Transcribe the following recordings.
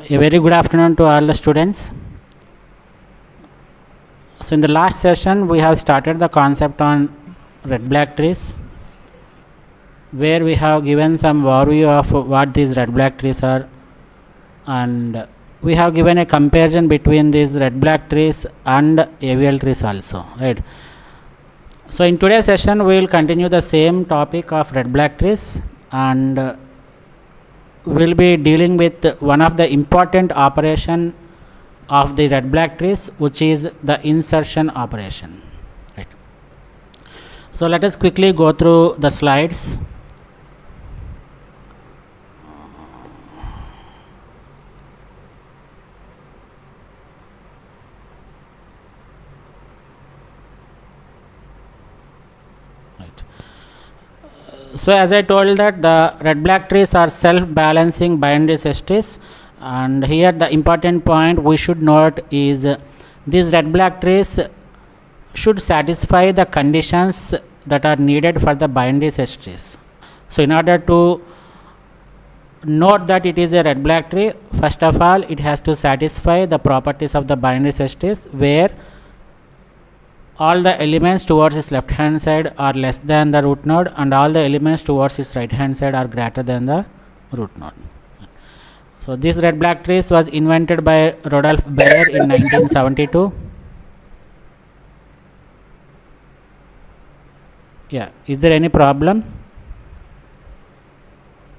A very good afternoon to all the students. So in the last session we have started the concept on red black trees, where we have given some overview of what these red black trees are, and we have given a comparison between these red black trees and AVL trees also, right? So in today's session we will continue the same topic of red black trees, and we'll be dealing with one of the important operation of the red black trees, which is the insertion operation, right? So let us quickly go through the slides. So as I told that the red black trees are self-balancing binary trees, and here the important point we should note is these red black trees should satisfy the conditions that are needed for the binary trees. So in order to note that it is a red black tree, first of all it has to satisfy the properties of the binary trees, where all the elements towards its left hand side are less than the root node, and all the elements towards its right hand side are greater than the root node. So this red black trees was invented by Rodolphe Bayer in 1972. Yeah, is there any problem?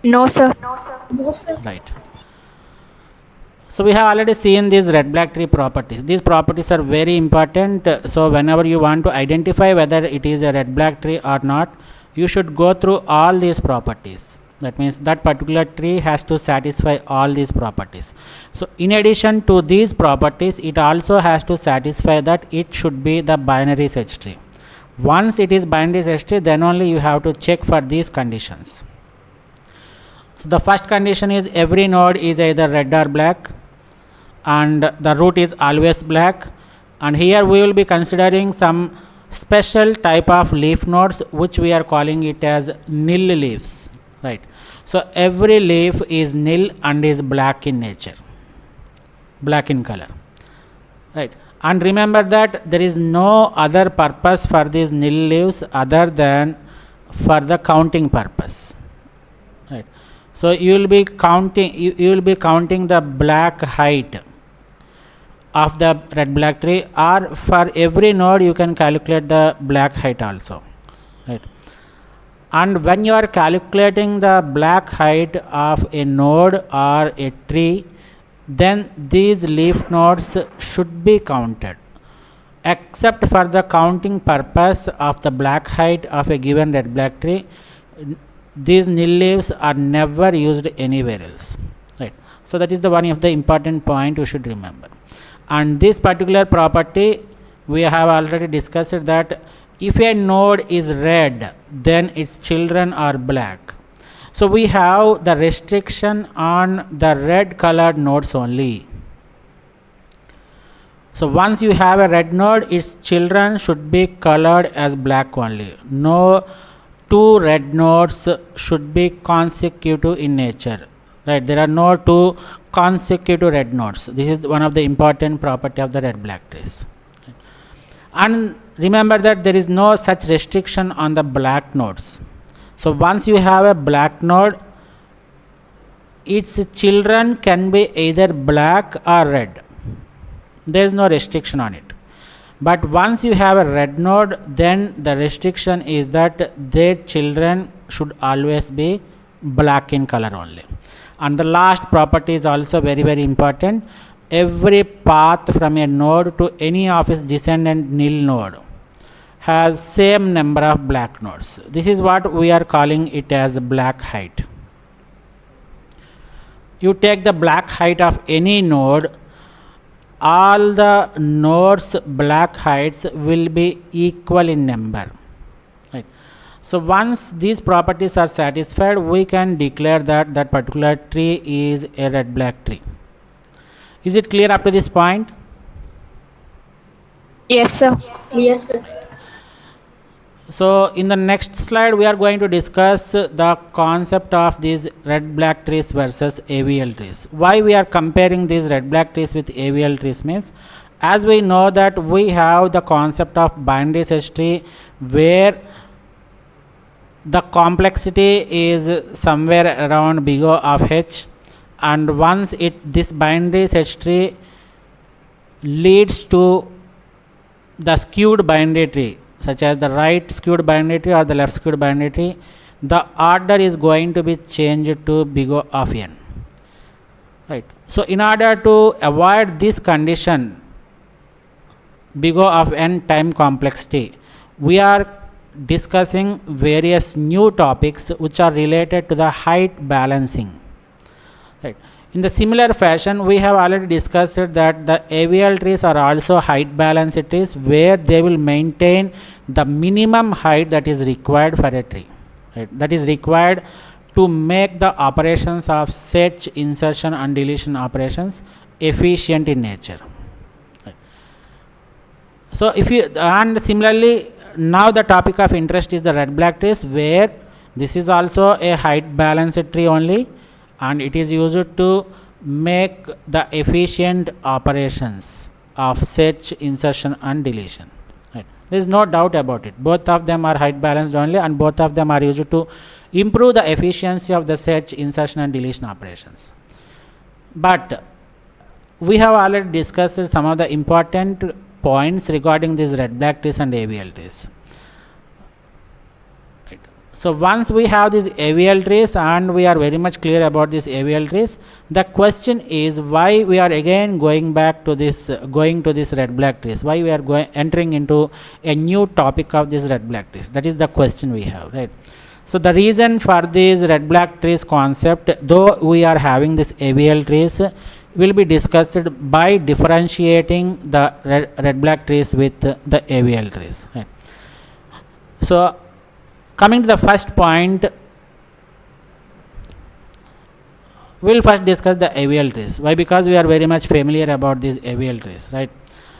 No, sir. Right. So we have already seen these red black tree properties. These properties are very important. So whenever you want to identify whether it is a red black tree or not, you should go through all these properties. That means that particular tree has to satisfy all these properties. So in addition to these properties, it also has to satisfy that it should be the binary search tree. Once it is binary search tree, then only you have to check for these conditions. So the first condition is every node is either red or black, and the root is always black. And here we will be considering some special type of leaf nodes, which we are calling it as nil leaves, right? So every leaf is nil and is black in nature, black in color, right? And remember that there is no other purpose for these nil leaves other than for the counting purpose, right? So you will be counting, you will be counting the black height of the red black tree, or for every node you can calculate the black height also, right? And when you are calculating the black height of a node or a tree, then these leaf nodes should be counted, except for the counting purpose of the black height of a given red black tree. These nil leaves are never used anywhere else, right? So that is the one of the important point you should remember. And this particular property we have already discussed, that if a node is red, then its children are black. So we have the restriction on the red colored nodes only. So once you have a red node, its children should be colored as black only. No two red nodes should be consecutive in nature, right? There are no two consecutive red nodes. This is one of the important property of the red black trees. And remember that there is no such restriction on the black nodes. So once you have a black node, its children can be either black or red. There is no restriction on it. But once you have a red node, then the restriction is that their children should always be black in color only. And the last property is also very, very important. Every path from a node to any of its descendant nil node has same number of black nodes. This is what we are calling it as black height. You take the black height of any node, all the nodes black heights will be equal in number, right? So once these properties are satisfied, we can declare that that particular tree is a red black tree. Is it clear up to this point? Yes, sir. Yes, sir. So in the next slide we are going to discuss the concept of these red black trees versus AVL trees. Why we are comparing these red black trees with AVL trees means, as we know that we have the concept of binary search tree where the complexity is somewhere around big O of h, and once this binary search tree leads to the skewed binary tree, such as the right skewed binary tree or the left skewed binary tree, the order is going to be changed to big O of n. Right. So in order to avoid this condition, big O of n time complexity, we are discussing various new topics which are related to the height balancing. Right. In the similar fashion, we have already discussed that the AVL trees are also height balanced trees where they will maintain the minimum height that is required for a tree. Right. That is required to make the operations of search, insertion and deletion operations efficient in nature. Right. So if you, and similarly now the topic of interest is the red black trees, where this is also a height balanced tree only, and it is used to make the efficient operations of search, insertion and deletion. Right. There is no doubt about it. Both of them are height balanced only, and both of them are used to improve the efficiency of the search, insertion and deletion operations. But we have already discussed some of the important points regarding these red black trees and AVL trees. So once we have these AVL trees and we are very much clear about these AVL trees, the question is why we are again going back to this, going to this red black trees, why we are entering into a new topic of these red black trees. That is the question we have, right? So the reason for this red black trees concept, though we are having this AVL trees, will be discussed by differentiating the red black trees with the AVL trees, right? So coming to the first point, we will first discuss the AVL trees. Why? Because we are very much familiar about these AVL trees, right?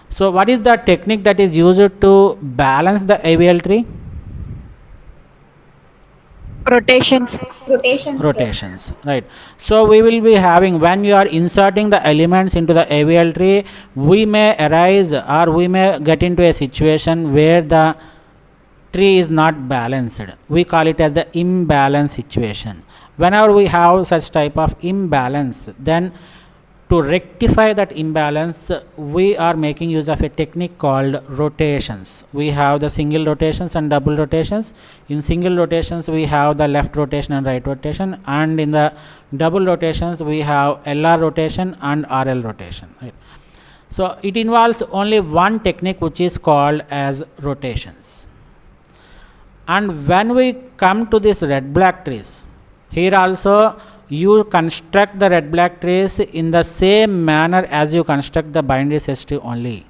So what is the technique that is used to balance the AVL tree? Rotations. Rotations, right? So we will be having, when you are inserting the elements into the AVL tree, we may arise or we may get into a situation where the tree is not balanced. We call it as the imbalance situation. Whenever we have such type of imbalance, then to rectify that imbalance, we are making use of a technique called rotations. We have the single rotations and double rotations. In single rotations we have the left rotation and right rotation, and in the double rotations we have LR rotation and RL rotation, right? So it involves only one technique, which is called as rotations. And when we come to this red black trees, here also you construct the red black trees in the same manner as you construct the binary search tree only.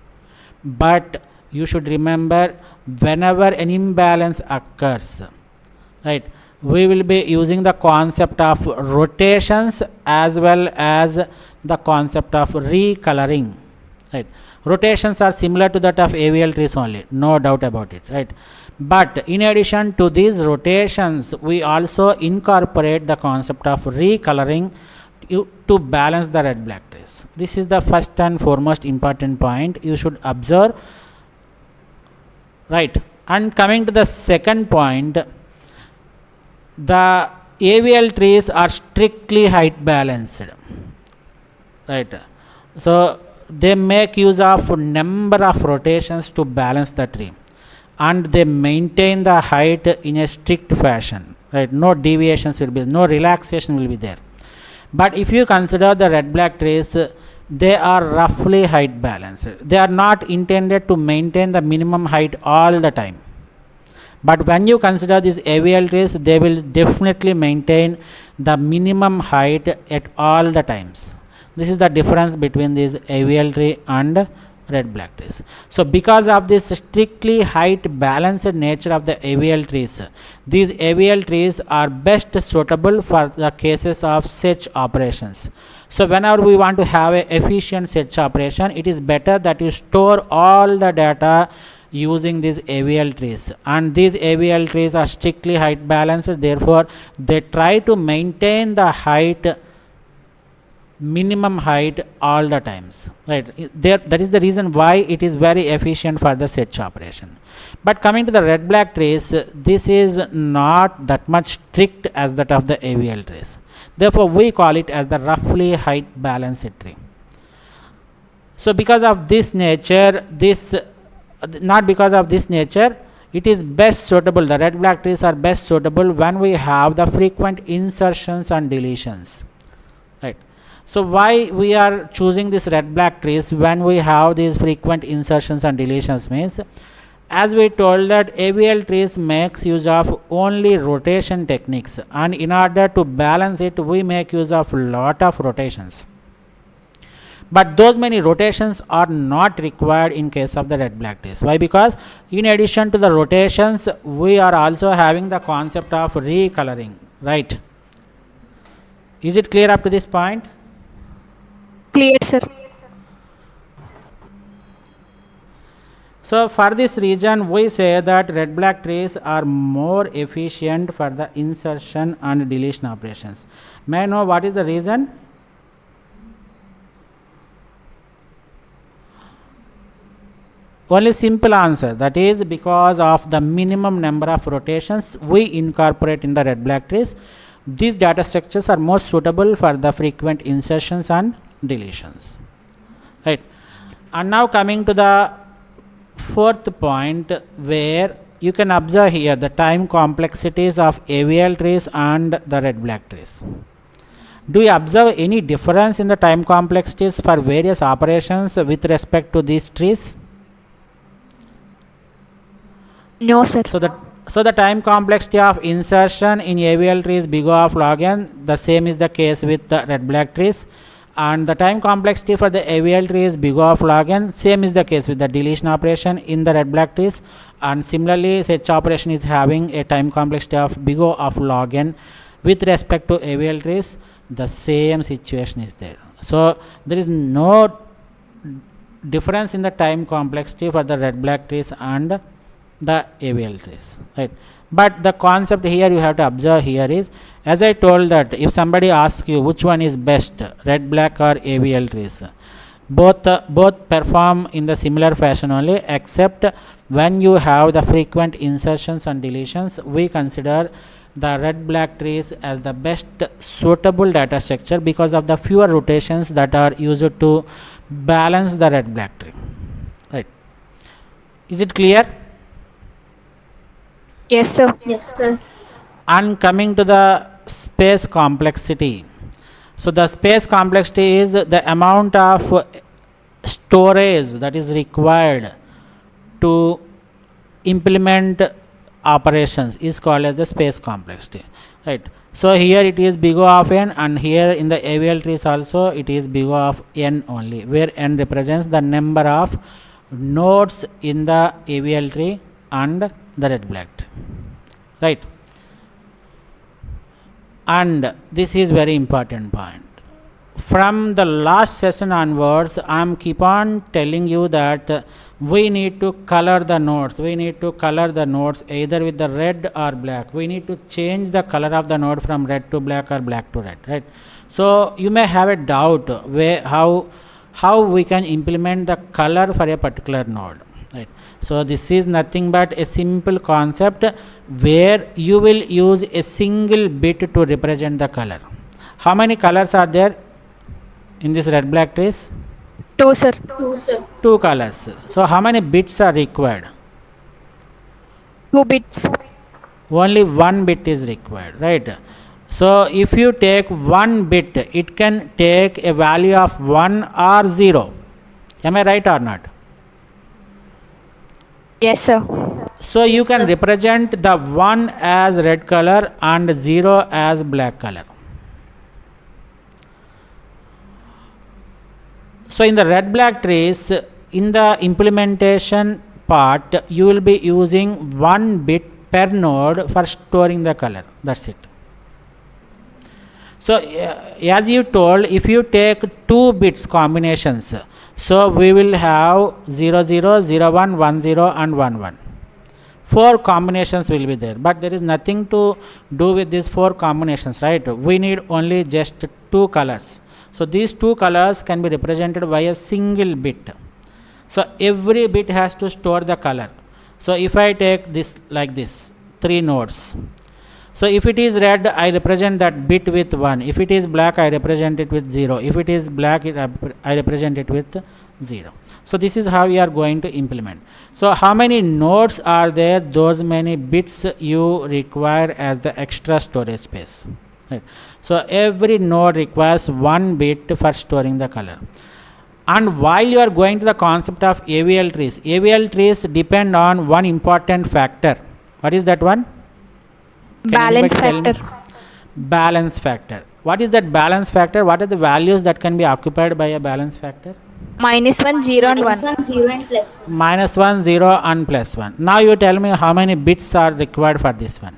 But you should remember, whenever an imbalance occurs, right, we will be using the concept of rotations as well as the concept of recoloring, right? Rotations are similar to that of AVL trees only, no doubt about it, right? But in addition to these rotations, we also incorporate the concept of recoloring to balance the red black trees. This is the first and foremost important point you should observe, right? And coming to the second point, the AVL trees are strictly height balanced, right? So they make use of number of rotations to balance the tree, and they maintain the height in a strict fashion, right? No deviations will be, no relaxation will be there. But if you consider the red black trees, they are roughly height balanced. They are not intended to maintain the minimum height all the time. But when you consider these AVL trees, they will definitely maintain the minimum height at all the times. This is the difference between this AVL tree and red black trees. So because of this strictly height balanced nature of the AVL trees, these AVL trees are best suitable for the cases of search operations. So whenever we want to have a efficient search operation, it is better that you store all the data using these AVL trees, and these AVL trees are strictly height balanced, therefore they try to maintain the height, minimum height all the times, right? That is the reason why it is very efficient for the search operation. But coming to the red black trees, this is not that much strict as that of the AVL trees, therefore we call it as the roughly height balanced tree. So because of this nature, not because of this nature, it is best suitable, the red black trees are best suitable when we have the frequent insertions and deletions, right? So why we are choosing this red black trees when we have these frequent insertions and deletions means, as we told that AVL trees makes use of only rotation techniques, and in order to balance it we make use of lot of rotations, but those many rotations are not required in case of the red black trees. Why? Because in addition to the rotations we are also having the concept of recoloring, right? Is it clear up to this point? Clear, sir. So for this reason we say that red black trees are more efficient for the insertion and deletion operations. May I know what is the reason? Only simple answer, that is because of the minimum number of rotations we incorporate in the red black trees. These data structures are more suitable for the frequent insertions and deletions, right? And now coming to the fourth point, where you can observe here the time complexities of AVL trees and the red black trees. Do you observe any difference in the time complexities for various operations with respect to these trees? No, sir. So the time complexity of insertion in AVL tree is big O of log n. The same is the case with the red black trees, and the time complexity for the AVL tree is big O of log n. Same is the case with the deletion operation in the red black trees, and similarly search operation is having a time complexity of big O of log n with respect to AVL trees. The same situation is there. So there is no difference in the time complexity for the red black trees and the AVL trees, right? But the concept here you have to observe here is, as I told, that if somebody asks you which one is best, red black or AVL trees, both perform in the similar fashion only, except when you have the frequent insertions and deletions, we consider the red black trees as the best suitable data structure because of the fewer rotations that are used to balance the red black tree, right? Is it clear? Yes, sir. Yes, sir. And coming to the space complexity, so the space complexity is the amount of storage that is required to implement operations is called as the space complexity, right? So here it is big O of n, and here in the AVL trees also it is big O of n only, where n represents the number of nodes in the AVL tree and the red black tree, right? And this is very important point. From the last session onwards, I am keep on telling you that we need to color the nodes. We need to color the nodes either with the red or black. We need to change the color of the node from red to black or black to red, right? So you may have a doubt where how we can implement the color for a particular node, right? So this is nothing but a simple concept where you will use a single bit to represent the color. How many colors are there in this red black trees? 2, sir. 2, sir. 2 colors. So how many bits are required? 2 bits. Only 1 bit is required, right? So if you take 1 bit, it can take a value of 1 or 0. Am I right or not? Yes, sir. So you Yes, can sir. represent the 1 as red color and 0 as black color. So in the red black trees, in the implementation part, you will be using 1 bit per node for storing the color. That's it. So as you told, if you take 2 bits combinations, so we will have 0 0 0 1 1 0 and 1 1. 4 combinations will be there, but there is nothing to do with these 4 combinations, right? We need only just 2 colors. So these 2 colors can be represented by a single bit. So every bit has to store the color. So if I take this like this, 3 nodes. So if it is red, I represent that bit with 1. If it is black, I represent it with 0. If it is black, I represent it with 0. So this is how we are going to implement. So how many nodes are there? Those many bits you require as the extra storage space. Right. So every node requires 1 bit for storing the color. And while you are going to the concept of AVL trees depend on one important factor. What is that one? Balance factor. Balance factor. What is that balance factor? What are the values that can be occupied by a balance factor? -1, 0 and 1. -1, 0 and +1. -1, 0 and +1. Now you tell me how many bits are required for this one.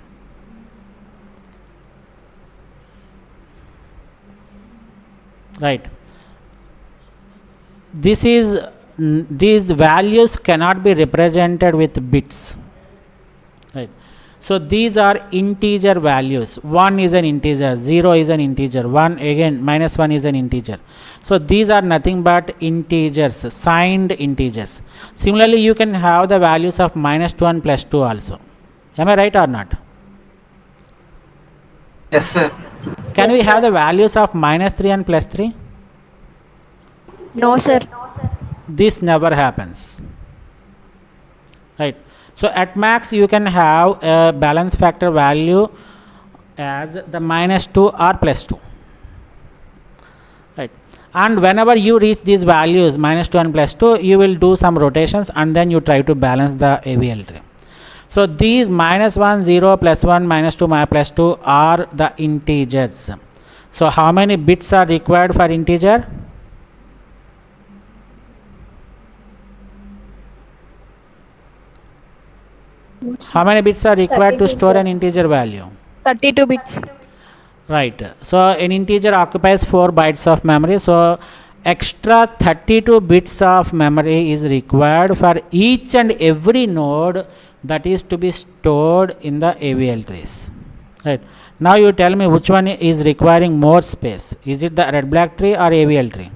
Right. These values cannot be represented with bits. Right. So these are integer values. 1 is an integer, 0 is an integer, 1 again, -1 is an integer. So these are nothing but integers, signed integers. Similarly, you can have the values of -2 and +2 also. Am I right or not? Yes, sir. Can we have the values of -3 and +3? No, sir. This never happens. Right. So at max you can have a balance factor value as the -2 or +2. Right. And whenever you reach these values -2 and +2, you will do some rotations and then you try to balance the AVL tree. So these -1, 0, +1, -2, +2 are the integers. So how many bits are required for integer? How many bits are required to 32, store sir. an integer value? 32 bits. Right. So an integer occupies 4 bytes of memory. So extra 32 bits of memory is required for each and every node that is to be stored in the AVL trees. Right. Now you tell me which one is requiring more space. Is it the red black tree or AVL tree?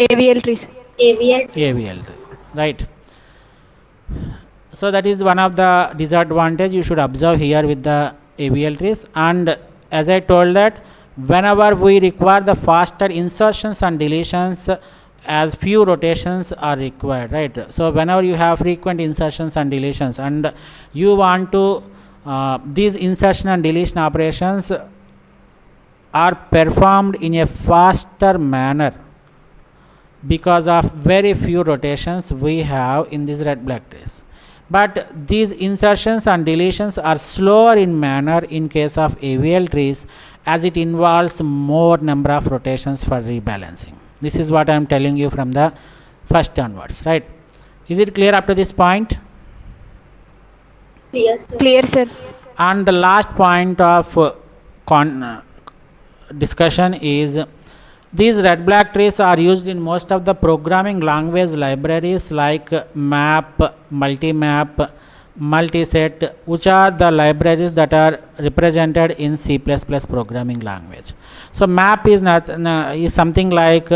AVL trees. AVL trees. AVL tree. Right. So that is one of the disadvantage you should observe here with the AVL trees. And as I told that whenever we require the faster insertions and deletions, as few rotations are required, right? So whenever you have frequent insertions and deletions and you want to these insertion and deletion operations are performed in a faster manner because of very few rotations we have in these red black trees. But these insertions and deletions are slower in manner in case of AVL trees as it involves more number of rotations for rebalancing. This is what I am telling you from the first onwards, right? Is it clear up to this point? Clear, sir. Clear, sir. And the last point of discussion is these red black trees are used in most of the programming language libraries like map, multimap, multiset, which are the libraries that are represented in C++ programming language. So map is not is something like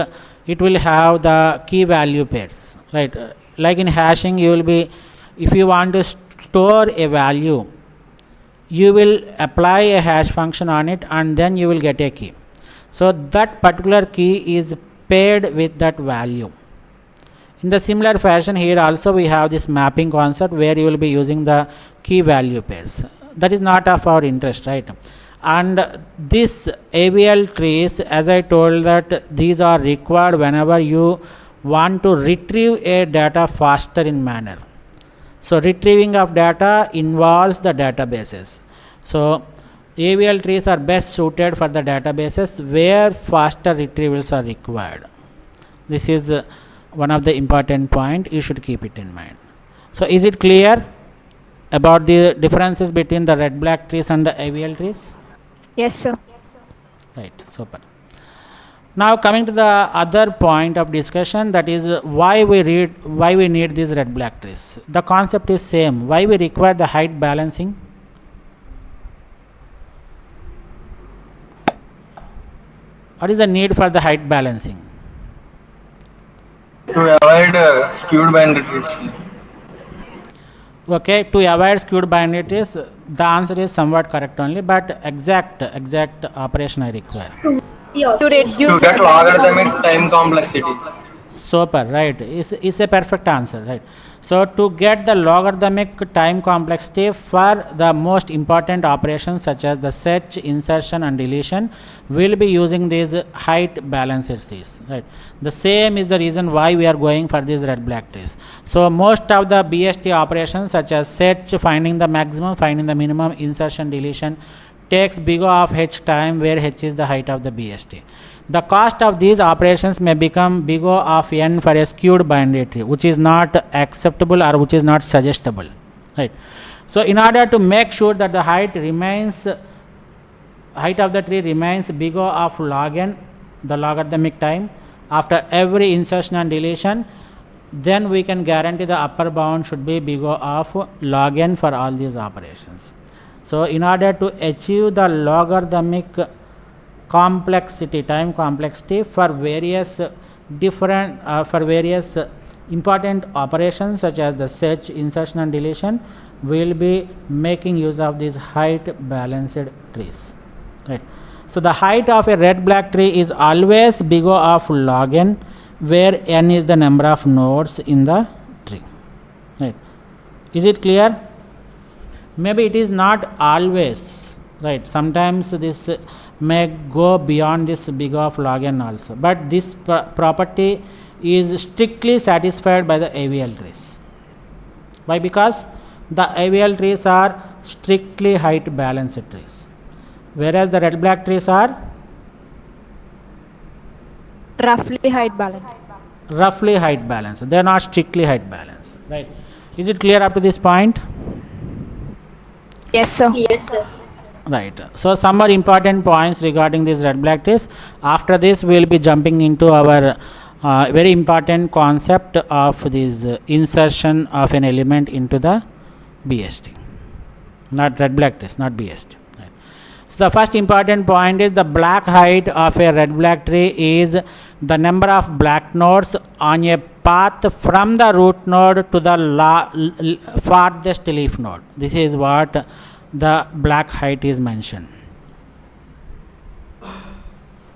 it will have the key value pairs, right? Like in hashing, you will be, if you want to store a value, you will apply a hash function on it and then you will get a key. So that particular key is paired with that value. In the similar fashion, here also we have this mapping concept where you will be using the key value pairs. That is not of our interest, right? And this AVL trees, as I told that these are required whenever you want to retrieve a data faster in manner. So retrieving of data involves the databases. So AVL trees are best suited for the databases where faster retrievals are required. This is one of the important point, you should keep it in mind. So is it clear about the differences between the red black trees and the AVL trees? Yes, sir. Right, super. Now coming to the other point of discussion, that is why we need these red black trees. The concept is same. Why we require the height balancing? What is the need for the height balancing? To avoid skewed binary trees. Okay, to avoid skewed binary trees, the answer is somewhat correct only, but exact operation I require. To To reduce get logarithmic time complexities. Super, right, is a perfect answer, right? So to get the logarithmic time complexity for the most important operations such as the search, insertion and deletion, we'll be using these height balanced trees, right? The same is the reason why we are going for these red black trees. So most of the BST operations such as search, finding the maximum, finding the minimum, insertion, deletion takes big O of h time, where h is the height of the BST. The cost of these operations may become big O of n for a skewed binary tree, which is not acceptable or which is not suggestible, right? So in order to make sure that the height of the tree remains big O of log n, the logarithmic time, after every insertion and deletion, then we can guarantee the upper bound should be big O of log n for all these operations. So in order to achieve the logarithmic complexity, time complexity for various important operations such as the search, insertion and deletion, we will be making use of these height balanced trees, right? So the height of a red black tree is always big O of log n, where n is the number of nodes in the tree, right? Is it clear? Maybe it is not always, right? Sometimes this may go beyond this big O of log n also, but this property is strictly satisfied by the AVL trees. Why? Because the AVL trees are strictly height balanced trees, whereas the red black trees are roughly height balance. roughly height balanced. They are not strictly height balanced, right? Is it clear up to this point? Yes, sir. Yes, sir. Right. So some more important points regarding these red black trees. After this we will be jumping into our very important concept of this insertion of an element into the BST. Not red black trees, not BST. Right. So the first important point is the black height of a red black tree is the number of black nodes on a path from the root node to the farthest leaf node. This is what the black height is mentioned.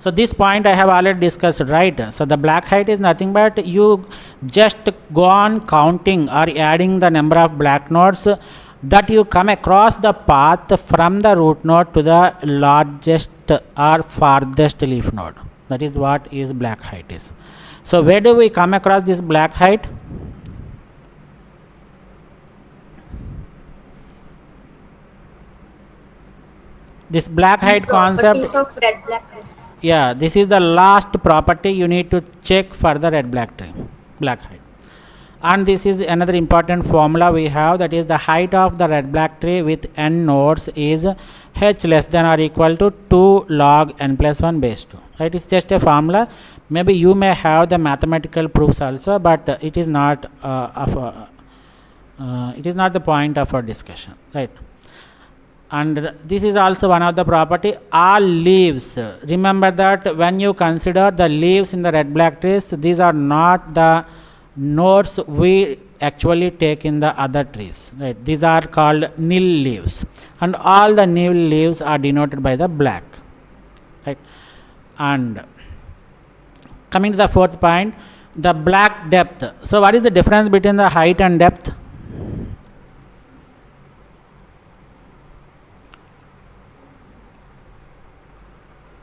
So this point I have already discussed, right? So the black height is nothing but you just go on counting or adding the number of black nodes that you come across the path from the root node to the largest or farthest leaf node. That is what is black height is. So where do we come across this black height? This black height concept, Properties of red black trees. yeah, this is the last property you need to check for the red black tree, black height. And this is another important formula we have, that is the height of the red black tree with n nodes is h less than or equal to 2 log n plus 1 base 2. Right? It's just a formula. Maybe you may have the mathematical proofs also, but it is not the point of our discussion, right? And this is also one of the property, all leaves. Remember that when you consider the leaves in the red black trees, these are not the nodes we actually take in the other trees, right? These are called nil leaves, and all the nil leaves are denoted by the black, right? And coming to the fourth point, the black depth. So what is the difference between the height and depth?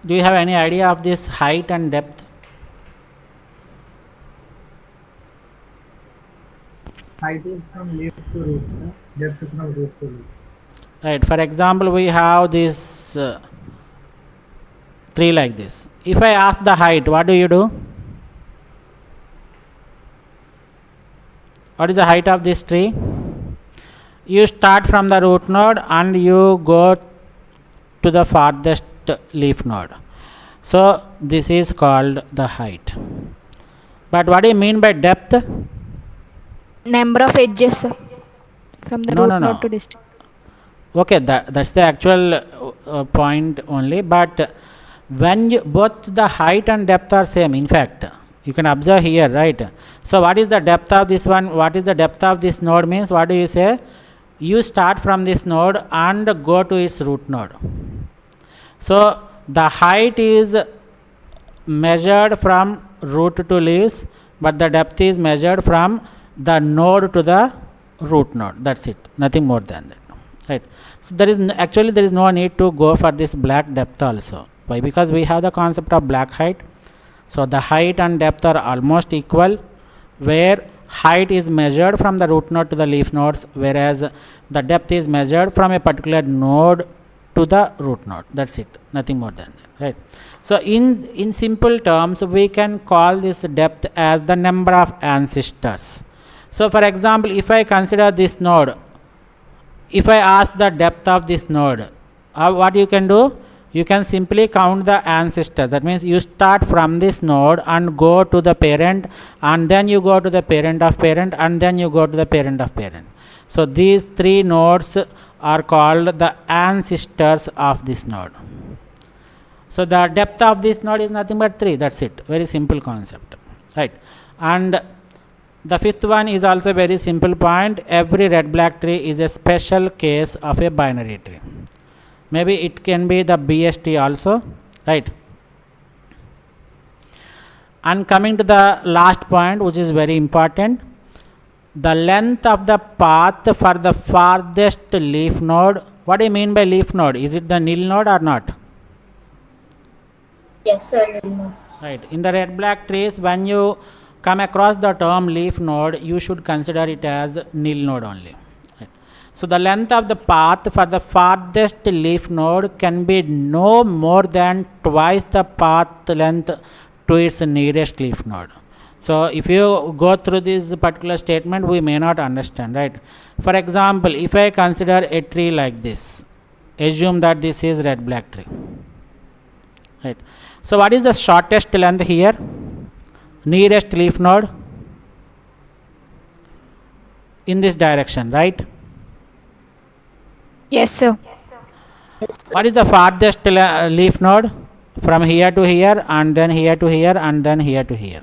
Do you have any idea of this height and depth? Height is from leaf to root, depth from root to leaf. Right. For example, we have this tree like this. If I ask the height, what do you do? What is the height of this tree? You start from the root node and you go to the farthest leaf node. So this is called the height. But what do you mean by depth? Number of edges from the No, root no, no. node to distant. Okay, that's the actual point only. But when you, both the height and depth are same, in fact, you can observe here, right? So what is the depth of this one? What is the depth of this node means? What do you say? You start from this node and go to its root node. So the height is measured from root to leaves, but the depth is measured from the node to the root node. That's it, nothing more than that, right? So there is actually there is no need to go for this black depth also. Why? Because we have the concept of black height. So the height and depth are almost equal, where height is measured from the root node to the leaf nodes, whereas the depth is measured from a particular node to the root node. That's it, nothing more than that, right? So in simple terms, we can call this depth as the number of ancestors. So for example, if I consider this node, if I ask the depth of this node, what you can do? You can simply count the ancestors. That means you start from this node and go to the parent, and then you go to the parent of parent, and then you go to the parent of parent. So these three nodes are called the ancestors of this node. So the depth of this node is nothing but 3. That's it. Very simple concept, right? And the fifth one is also very simple point. Every red black tree is a special case of a binary tree. Maybe it can be the BST also, right? And coming to the last point, which is very important, the length of the path for the farthest leaf node. What do you mean by leaf node? Is it the nil node or not? Yes, sir. No. Right. In the red black trees, when you come across the term leaf node, you should consider it as nil node only. Right. So the length of the path for the farthest leaf node can be no more than twice the path length to its nearest leaf node. So if you go through this particular statement, we may not understand, right? For example, if I consider a tree like this, assume that this is red black tree, right? So what is the shortest length here? Nearest leaf node in this direction, right? Yes, sir. What is the farthest leaf node? From here to here, and then here to here, and then here to here,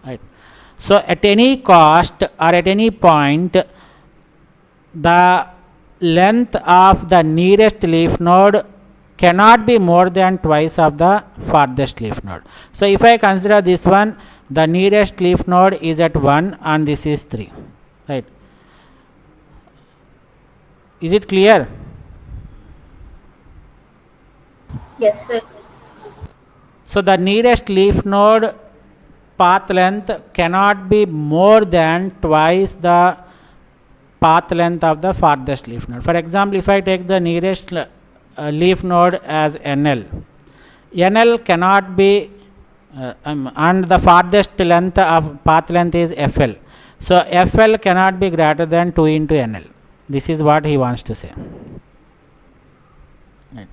right? So at any cost or at any point, the length of the nearest leaf node cannot be more than twice of the farthest leaf node. So if I consider this one, the nearest leaf node is at 1 and this is 3, right? Is it clear? Yes, sir. So the nearest leaf node path length cannot be more than twice the path length of the farthest leaf node. For example, if I take the nearest leaf node as NL, NL cannot be and the farthest length of path length is FL. So FL cannot be greater than 2 into NL. This is what he wants to say. Right.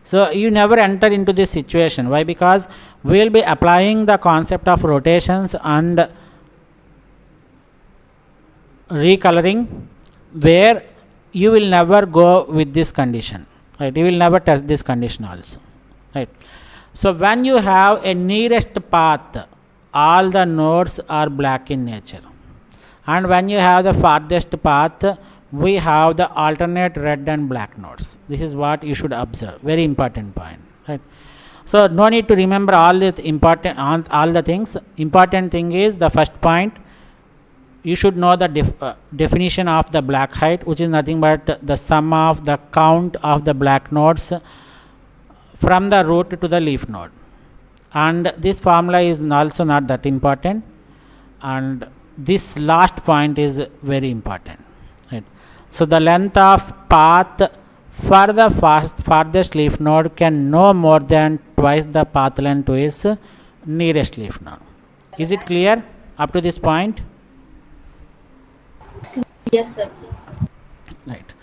So you never enter into this situation. Why? Because we will be applying the concept of rotations and recoloring, where you will never go with this condition, right? You will never test this condition also, right? So when you have a nearest path, all the nodes are black in nature, and when you have the farthest path, we have the alternate red and black nodes. This is what you should observe. Very important point, right? So no need to remember all the important all the things. Important thing is the first point. You should know the definition of the black height, which is nothing but the sum of the count of the black nodes from the root to the leaf node. And this formula is also not that important, and this last point is very important, right? So the length of path for the farthest leaf node can no more than twice the path length to its nearest leaf node. Is it clear up to this point? Yes, sir. Right.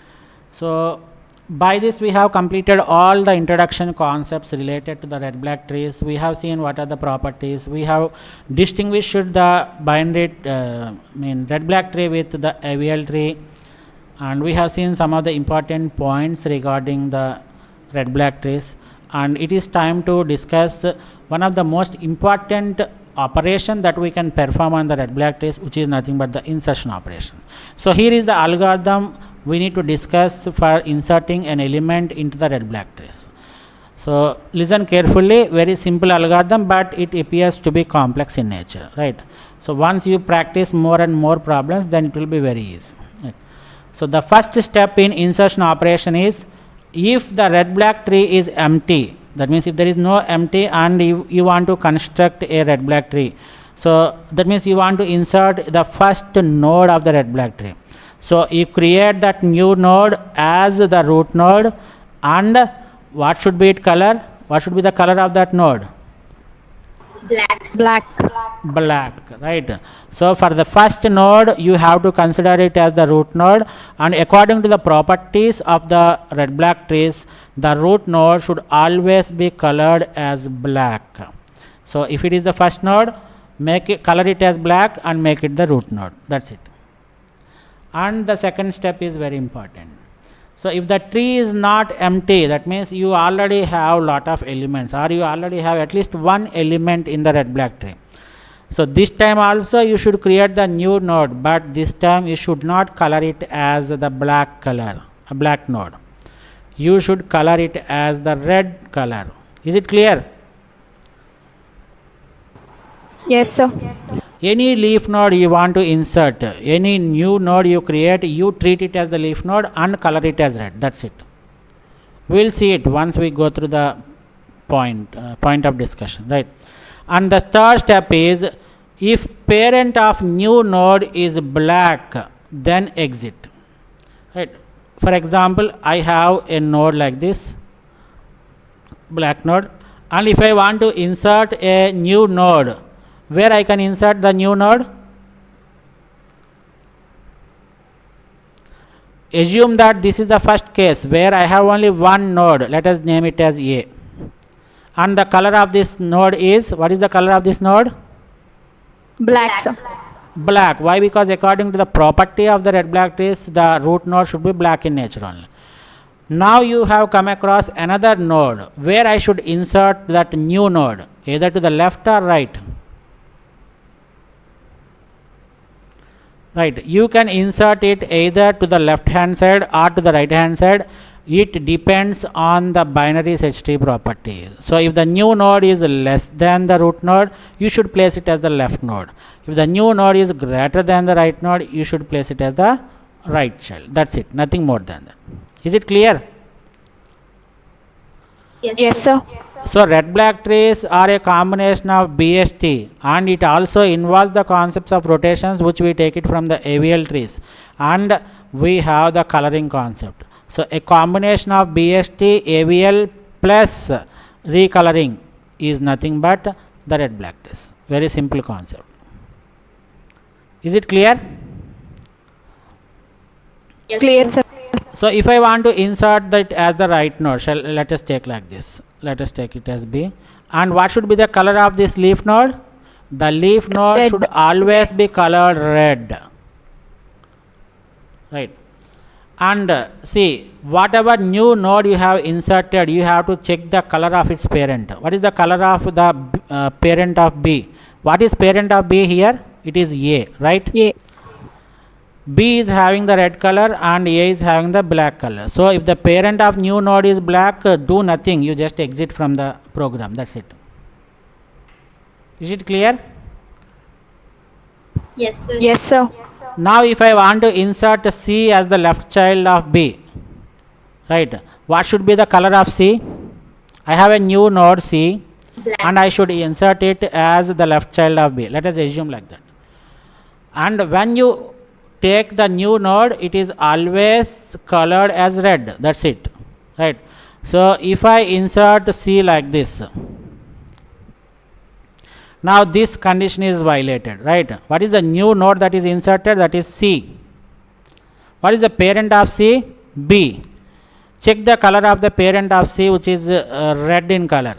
So by this we have completed all the introduction concepts related to the red black trees. We have seen what are the properties. We have distinguished the binary red black tree with the AVL tree, and we have seen some of the important points regarding the red black trees. And it is time to discuss one of the most important operation that we can perform on the red black trees, which is nothing but the insertion operation. So here is the algorithm we need to discuss for inserting an element into the red black trees. So listen carefully, very simple algorithm, but it appears to be complex in nature, right? So once you practice more and more problems, then it will be very easy, right? So the first step in insertion operation is, if the red black tree is empty, that means if there is no empty and you want to construct a red black tree, so that means you want to insert the first node of the red black tree. So you create that new node as the root node, and what should be its color? What should be the color of that node? Black. Black, right? So for the first node you have to consider it as the root node, and according to the properties of the red black trees, the root node should always be colored as black. So if it is the first node, color it as black and make it the root node. That's it. And the second step is very important. So if the tree is not empty, that means you already have lot of elements, or you already have at least one element in the red black tree. So this time also you should create the new node, but this time you should not color it as the black color, a black node. You should color it as the red color. Is it clear? Yes, sir. Any leaf node you want to insert, any new node you create, you treat it as the leaf node and color it as red. That's it. We will see it once we go through the point of discussion, right? And the third step is, if parent of new node is black, then exit, right? For example, I have a node like this, black node, and if I want to insert a new node, where I can insert the new node? Assume that this is the first case where I have only one node. Let us name it as A. And the color of this node is, what is the color of this node? Black, sir. Black. Why? Because according to the property of the red black trees, the root node should be black in nature only. Now you have come across another node where I should insert that new node, either to the left or right. Right, you can insert it either to the left hand side or to the right hand side. It depends on the binary HT property. So if the new node is less than the root node, you should place it as the left node. If the new node is greater than the right node, you should place it as the right child. That's it, nothing more than that. Is it clear? Yes, sir. So red black trees are a combination of BST, and it also involves the concepts of rotations, which we take it from the AVL trees, and we have the coloring concept. So a combination of BST, AVL plus recoloring is nothing but the red black trees. Very simple concept. Is it clear? Yes, Clear, sir. So if I want to insert that as the right node, let us take like this. Let us take it as B. And what should be the color of this leaf node? The leaf node Red. should always be colored red. Right. And see, whatever new node you have inserted, you have to check the color of its parent. What is the color of the parent of B? What is parent of B here? It is A, right? Yeah. B is having the red color and A is having the black color. So if the parent of new node is black, do nothing. You just exit from the program. That's it. Is it clear? Yes, sir. Yes, sir. Now if I want to insert C as the left child of B, right? What should be the color of C? I have a new node C, Black. and I should insert it as the left child of B. Let us assume like that. And when you take the new node, it is always colored as red. That's it, right? So if I insert C like this, now this condition is violated, right? What is the new node that is inserted? That is C. What is the parent of C? B. check the color of the parent of C, which is red in color.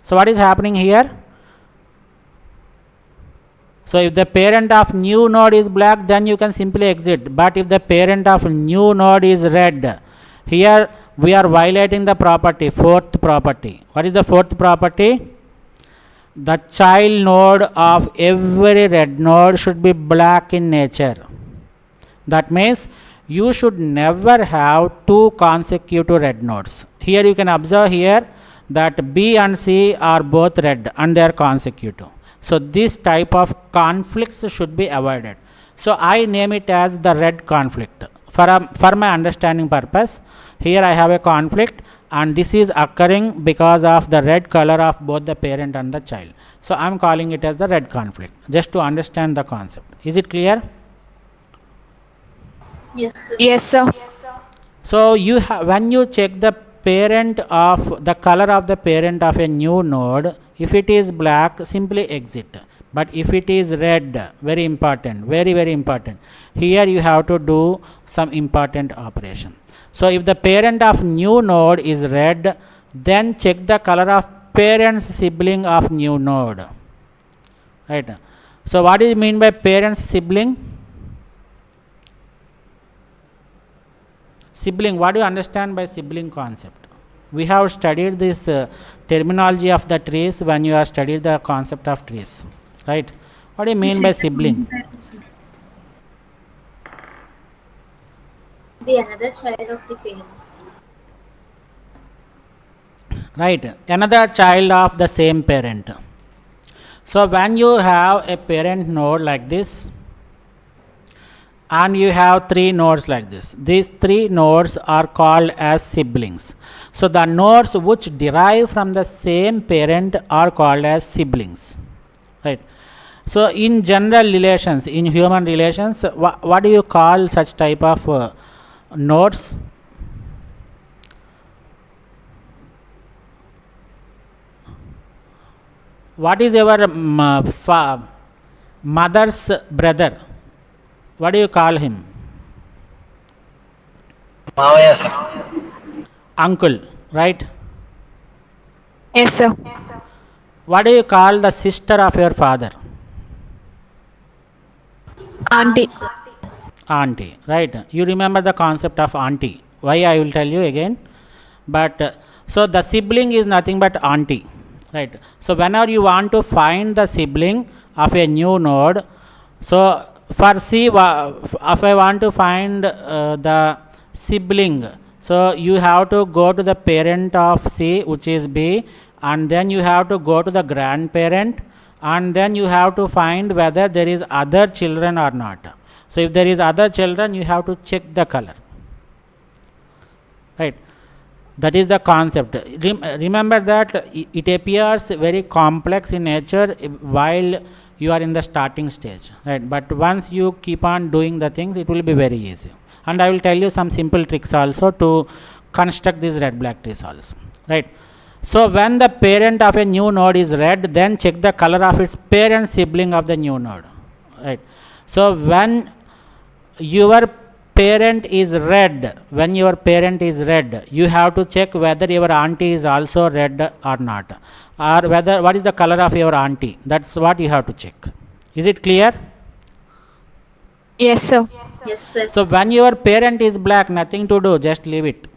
So what is happening here? So if the parent of new node is black, then you can simply exit. But if the parent of new node is red, here we are violating the property, fourth property. What is the fourth property? The child node of every red node should be black in nature. That means you should never have two consecutive red nodes. Here you can observe here that B and C are both red and they are consecutive. So this type of conflicts should be avoided. So I name it as the red conflict. For my understanding purpose, here I have a conflict and this is occurring because of the red color of both the parent and the child. So I am calling it as the red conflict, just to understand the concept. Is it clear? Yes, sir. Yes, sir. So you when you check the parent of the color of the parent of a new node, if it is black, simply exit. But if it is red, very important, very important, here you have to do some important operation. So if the parent of new node is red, then check the color of parent's sibling of new node. Right. So what do you mean by parent's sibling? Sibling, what do you understand by sibling concept? We have studied this terminology of the trees when you have studied the concept of trees, right? What do you mean by sibling? The another child of the parents. Right, another child of the same parent. So when you have a parent node like this, and you have three nodes like this, these three nodes are called as siblings. So the nodes which derive from the same parent are called as siblings, right? So in general relations, in human relations, what do you call such type of nodes? What is your mother's brother? What do you call him? Mavaya, sir. Uncle, right? Yes, sir. What do you call the sister of your father? Auntie. Auntie, right? You remember the concept of auntie. Why, I will tell you again. But so the sibling is nothing but auntie, right? So whenever you want to find the sibling of a new node, so for C, if I want to find the sibling, so you have to go to the parent of C, which is B, and then you have to go to the grandparent, and then you have to find whether there is other children or not. So if there is other children, you have to check the color, right? That is the concept. Remember that it appears very complex in nature while you are in the starting stage, right? But once you keep on doing the things, it will be very easy. And I will tell you some simple tricks also to construct these red black trees also, right? So when the parent of a new node is red, then check the color of its parent sibling of the new node, right? So when your parent is red, you have to check whether your auntie is also red or not, or whether what is the color of your auntie. That's what you have to check. Is it clear? Yes, sir. Yes, sir. So when your parent is black, nothing to do, just leave it.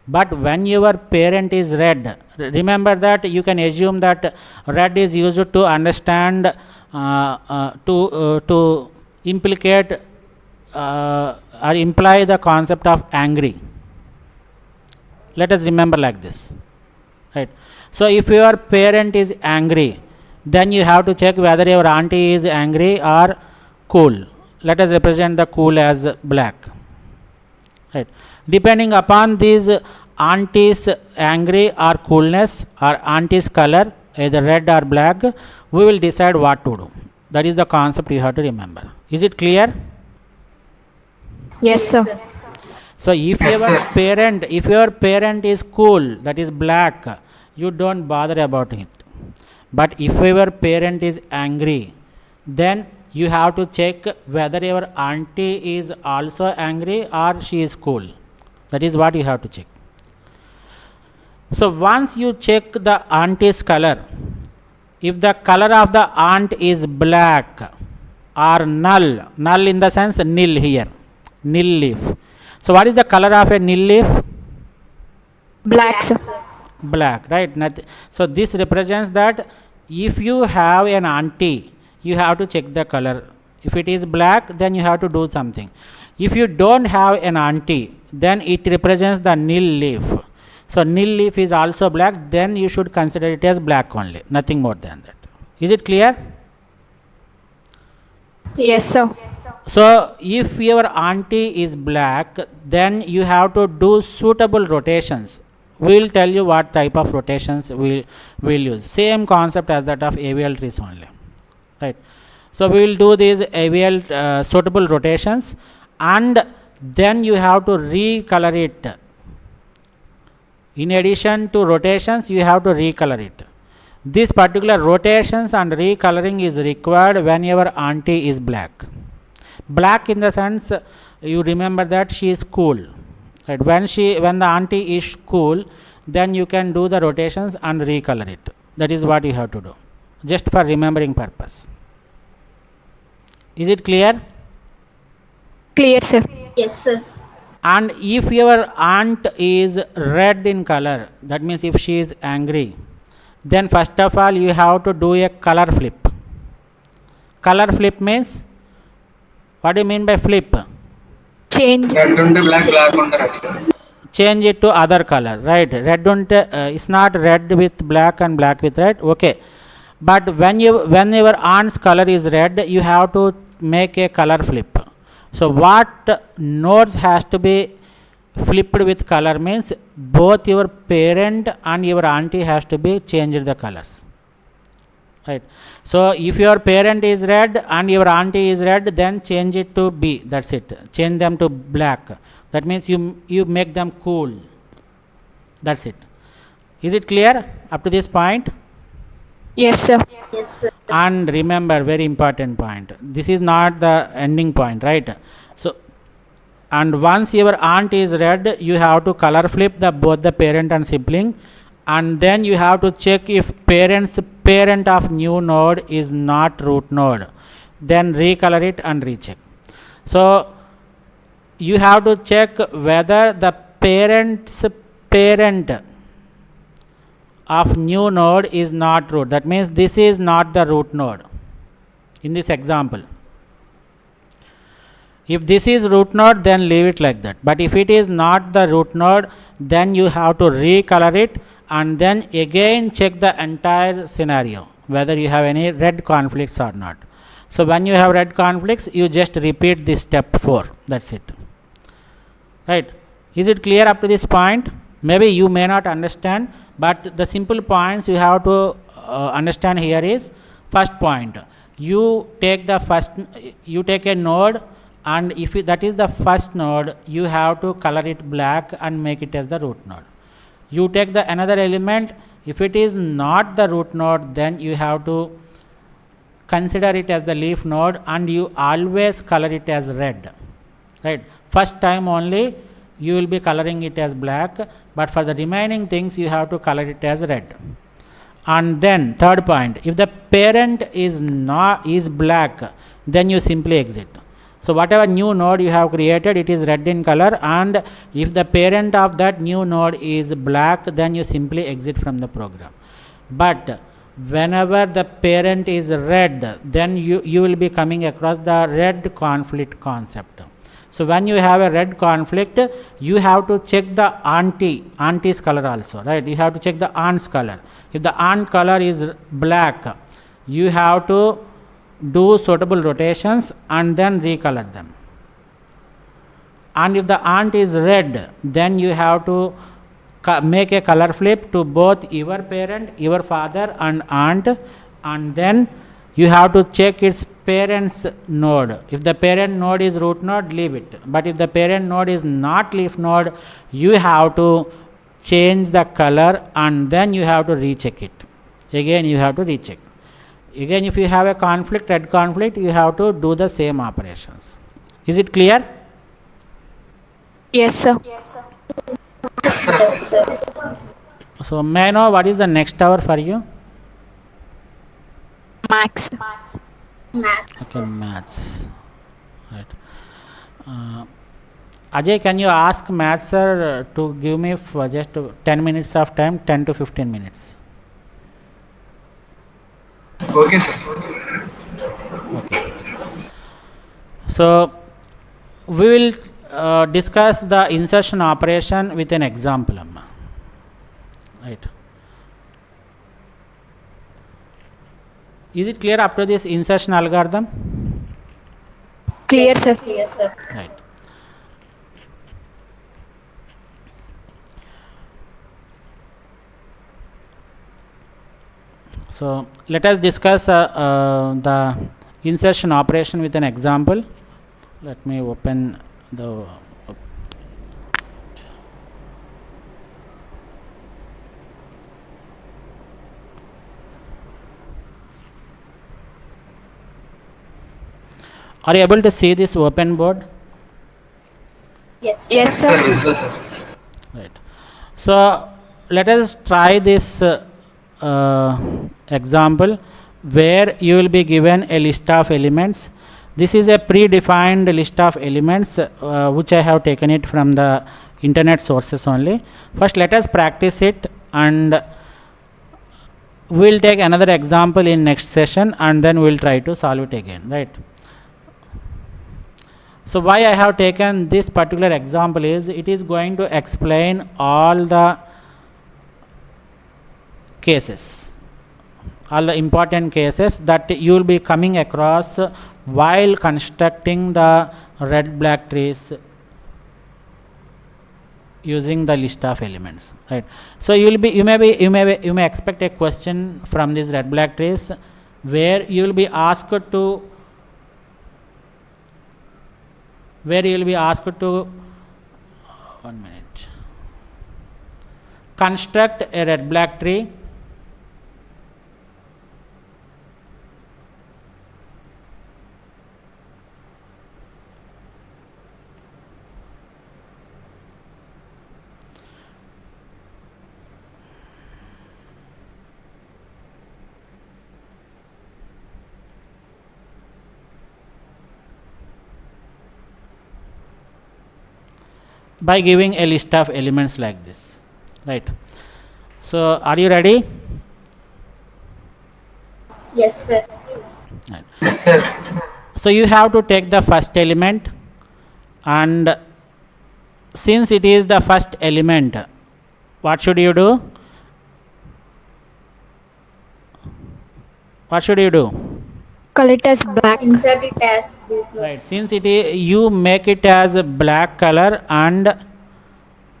But when your parent is red, remember that you can assume that red is used to understand, to implicate or imply the concept of angry. Let us remember like this, right? So if your parent is angry, then you have to check whether your auntie is angry or cool. Let us represent the cool as black, right? Depending upon these auntie's angry or coolness or auntie's color, either red or black, we will decide what to do. That is the concept you have to remember. Is it clear? Yes, sir. So if Yes, your parent is cool, that is black, you don't bother about it. But if your parent is angry, then you have to check whether your auntie is also angry or she is cool, That is what you have to check. So once you check the aunt's color, if the color of the aunt is black or null in the sense nil here, nil leaf. So what is the color of a nil leaf? Black, sir. Black, right? So this represents that if you have an auntie, you have to check the color. If it is black, then you have to do something. If you don't have an auntie, then it represents the nil leaf. So nil leaf is also black, then you should consider it as black only, nothing more than that. Is it clear? Yes, sir. So if your auntie is black, then you have to do suitable rotations. We will tell you what type of rotations we will use. Same concept as that of AVL trees only, right? So we will do these AVL suitable rotations, and then you have to recolor it. In addition to rotations, you have to recolor it. This particular rotations and recoloring is required when your auntie is black. Black in the sense, you remember that she is cool. Right? When the auntie is cool, then you can do the rotations and recolor it. That is what you have to do, just for remembering purpose. Is it clear? Clear, sir. Yes, sir. And if your aunt is red in color, that means if she is angry, then first of all you have to do a color flip. Color flip means, what do you mean by flip? Change. Red unte black, black unte red. Change it to other color, right? Red unte is not red with black and black with red, okay. But when your aunt's color is red, you have to make a color flip. So what nodes has to be flipped with color means both your parent and your auntie has to be changed the colors, right? So if your parent is red and your auntie is red, then change it to B, that's it. Change them to black. That means you make them cool. That's it. Is it clear up to this point? Yes, sir. Yes, sir. And remember, very important point, this is not the ending point, right? So, and once your aunt is red, you have to color flip both the parent and sibling, and then you have to check if parent of new node is not root node, then recolor it and recheck. So you have to check whether the parent's parent of new node is not root. That means this is not the root node in this example. If this is root node, then leave it like that. But if it is not the root node, then you have to recolor it and then again check the entire scenario whether you have any red conflicts or not. So when you have red conflicts, you just repeat this step 4. That's it. Right? Is it clear up to this point? Maybe you may not understand, but the simple points you have to understand here is, first point, you take a node, and if that is the first node, you have to color it black and make it as the root node. You take the another element, if it is not the root node, then you have to consider it as the leaf node and you always color it as red. Right? First time only you will be coloring it as black, but for the remaining things you have to color it as red. And then third point, if the parent is black, then you simply exit. So whatever new node you have created, it is red in color, and if the parent of that new node is black, then you simply exit from the program. But whenever the parent is red, then you will be coming across the red conflict concept. So when you have a red conflict, you have to check the auntie's color also, right? You have to check the aunt's color. If the aunt color is black, you have to do suitable rotations and then recolor them. And if the aunt is red, then you have to make a color flip to both your parent, your father and aunt, and then you have to check its parent's node. If the parent node is root node, leave it. But if the parent node is not leaf node, you have to change the color and then you have to recheck it. Again you have to recheck. Again, if you have a conflict, red conflict, you have to do the same operations. Is it clear? Yes, sir. Yes, sir. Yes, sir. So may I know what is the next hour for you? Max. Maths. Okay, maths. Right. Ajay, can you ask maths sir to give me for just 10 minutes of time, 10 to 15 minutes? Okay, sir. Okay. So we will discuss the insertion operation with an example, amma. Right. Is it clear up to this insertion algorithm? Clear, Yes, sir. Yes, sir. Right. So let us discuss the insertion operation with an example. Let me open the Are you able to see this open board? Yes, Yes, Sir, sir. visible, sir. Right. So let us try this example where you will be given a list of elements. This is a predefined list of elements which I have taken it from the internet sources only. First let us practice it, and we will take another example in next session, and then we will try to solve it again, right? So why I have taken this particular example is it is going to explain all the cases, all the important cases that you will be coming across while constructing the red black trees using the list of elements, right? So you may expect a question from these red black trees where you will be asked to construct a red black tree by giving a list of elements like this, right? So are you ready? Yes, sir. Right. Yes, sir. So you have to take the first element, and since it is the first element, what should you do? What should you do? Color it as black. Insert it as root nodes. Right. Since it is, you make it as a black color and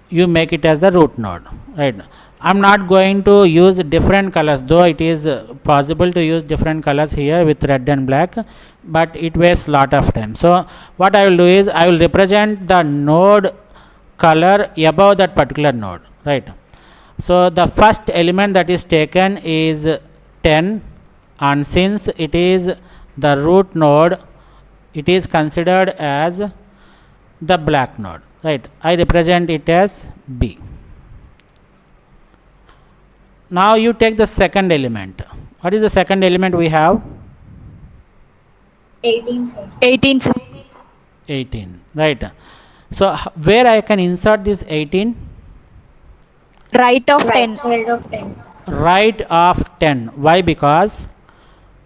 you make it as the root node, right? I'm not going to use different colors, though it is possible to use different colors here with red and black, but it wastes lot of time. So what I will do is I will represent the node color above that particular node, right? So the first element that is taken is 10, and since it is the root node, it is considered as the black node, right? I represent it as B. Now you take the second element. What is the second element we have? 18, sir. 18, sir. 18, right? So where I can insert this 18? Right of Right 10. child of 10, sir. Right of 10. Why? Because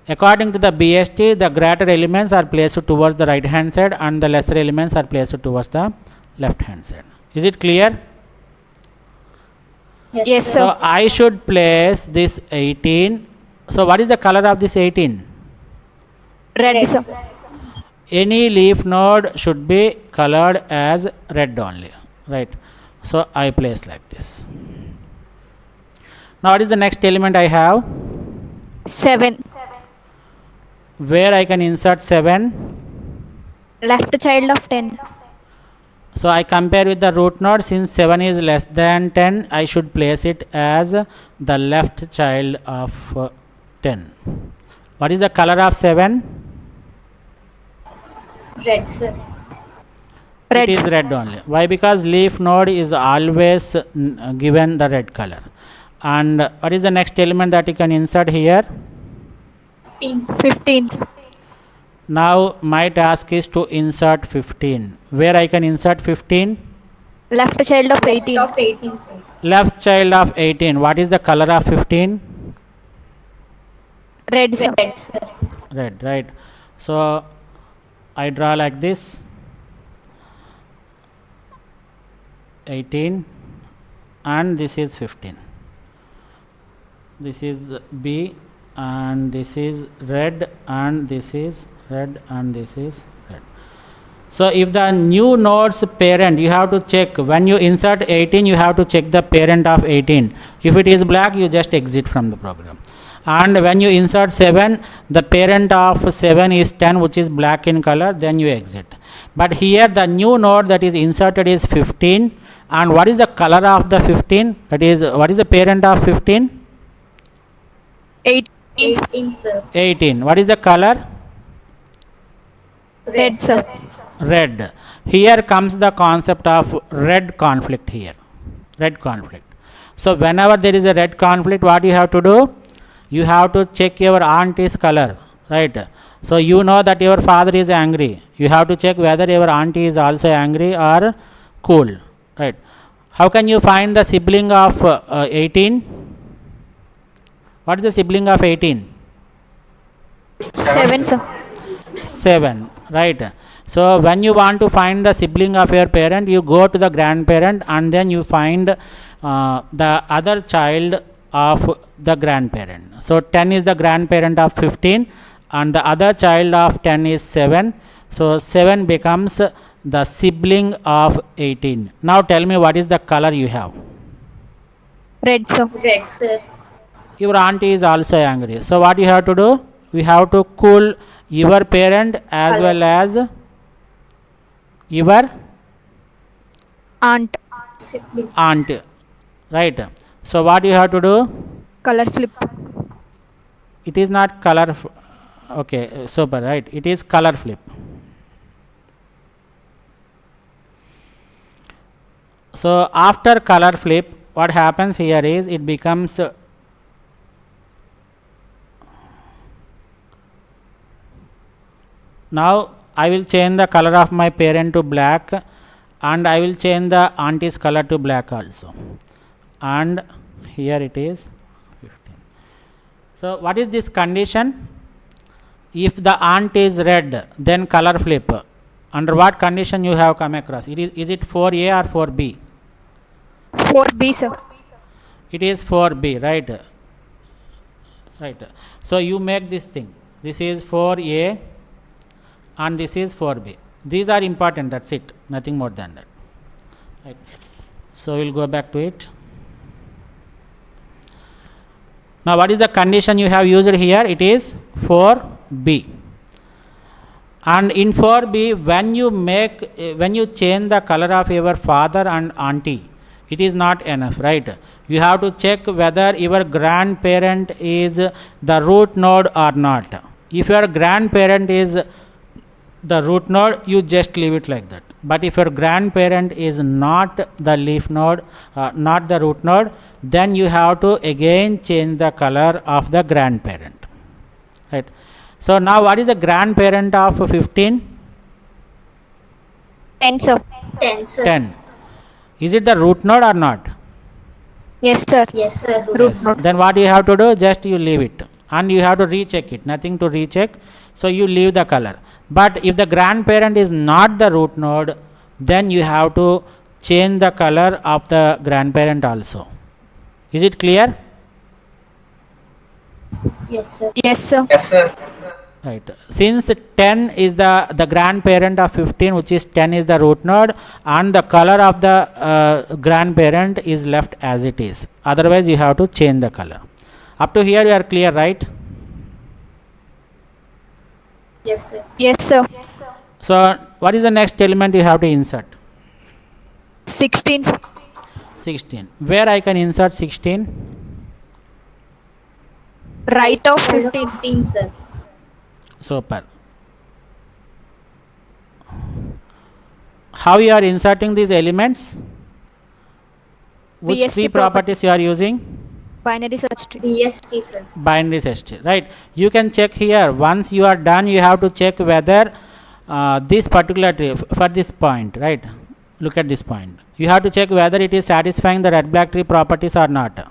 according to the BST, the greater elements are placed towards the right hand side and the lesser elements are placed towards the left hand side. Is it clear? Yes, sir. So I should place this 18. So what is the color of this 18? Red, Red, sir. sir. Any leaf node should be colored as red only, right? So I place like this. Now what is the next element I have? 7. Where I can insert 7? Left child of 10. So I compare with the root node. Since 7 is less than 10, I should place it as the left child of 10. What is the color of 7? Red, sir. Red. It is red only. Why? Because leaf node is always given the red color. And what is the next element that you can insert here? 15, sir. 15. Now my task is to insert 15. Where I can insert 15? Left child of 18. Of 18, sir. Left child of 18. What is the color of 15? Red, sir. Red, sir. Red, right? So I draw like this. 18 and this is 15. This is B and this is red and this is red and this is red. So if the new node's parent, you have to check when you insert 18, you have to check the parent of 18. If it is black, you just exit from the program. And when you insert 7, the parent of 7 is 10, which is black in color, then you exit. But here the new node that is inserted is 15. And what is the color of the 15? That is, what is the parent of 15? 18. 18, sir. 18. What is the color? Red, sir. Red. Here comes the concept of red conflict here. Red conflict. So whenever there is a red conflict, what you have to do? You have to check your auntie's color, right? So you know that your father is angry. You have to check whether your auntie is also angry or cool, right? How can you find the sibling of 18? What is the sibling of 18? 7, sir. 7, right? So when you want to find the sibling of your parent, you go to the grandparent and then you find the other child of the grandparent. So 10 is the grandparent of 15 and the other child of 10 is 7. So 7 becomes the sibling of 18. Now tell me, what is the color you have? Red, sir. Red, sir. Your auntie is also angry. So what you have to do? We have to cool your parent as Color. well as your Aunt. Sibling. aunt, right? So what you have to do? Color flip. It is not color. Okay, super, right? It is color flip. So after color flip, what happens here is it becomes now I will change the color of my parent to black and I will change the auntie's color to black also. And here it is 15. So what is this condition? If the aunt is red, then color flip. Under what condition you have come across? Is it 4A or 4B? 4B, sir. It is 4B, right? Right. So you make this thing. This is 4A and this is 4B. These are important, that's it. Nothing more than that. Right. So we'll go back to it. Now what is the condition you have used here? It is 4B. And in 4B, when you change the color of your father and auntie, it is not enough, right? You have to check whether your grandparent is the root node or not. If your grandparent is the root node, you just leave it like that. But if your grandparent is not the leaf node, not the root node, then you have to again change the color of the grandparent, right? So now what is the grandparent of 15? 10, sir. 10, sir. 10. Is it the root node or not? Yes, sir. Yes, sir. Root Yes. node. Then what you have to do? Just you leave it and you have to recheck it. Nothing to recheck. So you leave the color. But if the grandparent is not the root node, then you have to change the color of the grandparent also. Is it clear? Yes, sir. Yes, sir. Yes, sir. Right. Since 10 is the grandparent of 15, which is 10 is the root node, and the color of the grandparent is left as it is. Otherwise, you have to change the color. Up to here, you are clear, right? Yes, sir. Yes, sir. So, what is the next element you have to insert? 16, sir. 16. Where I can insert 16? Right of Child of 15. 15, sir. Super. how you are inserting these elements? Which BST tree properties you are using? Binary search tree. BST, sir. Binary search tree, right? You can check here. Once you are done, you have to check whether this particular tree for this point, right? Look at this point. You have to check whether it is satisfying the red black tree properties or not.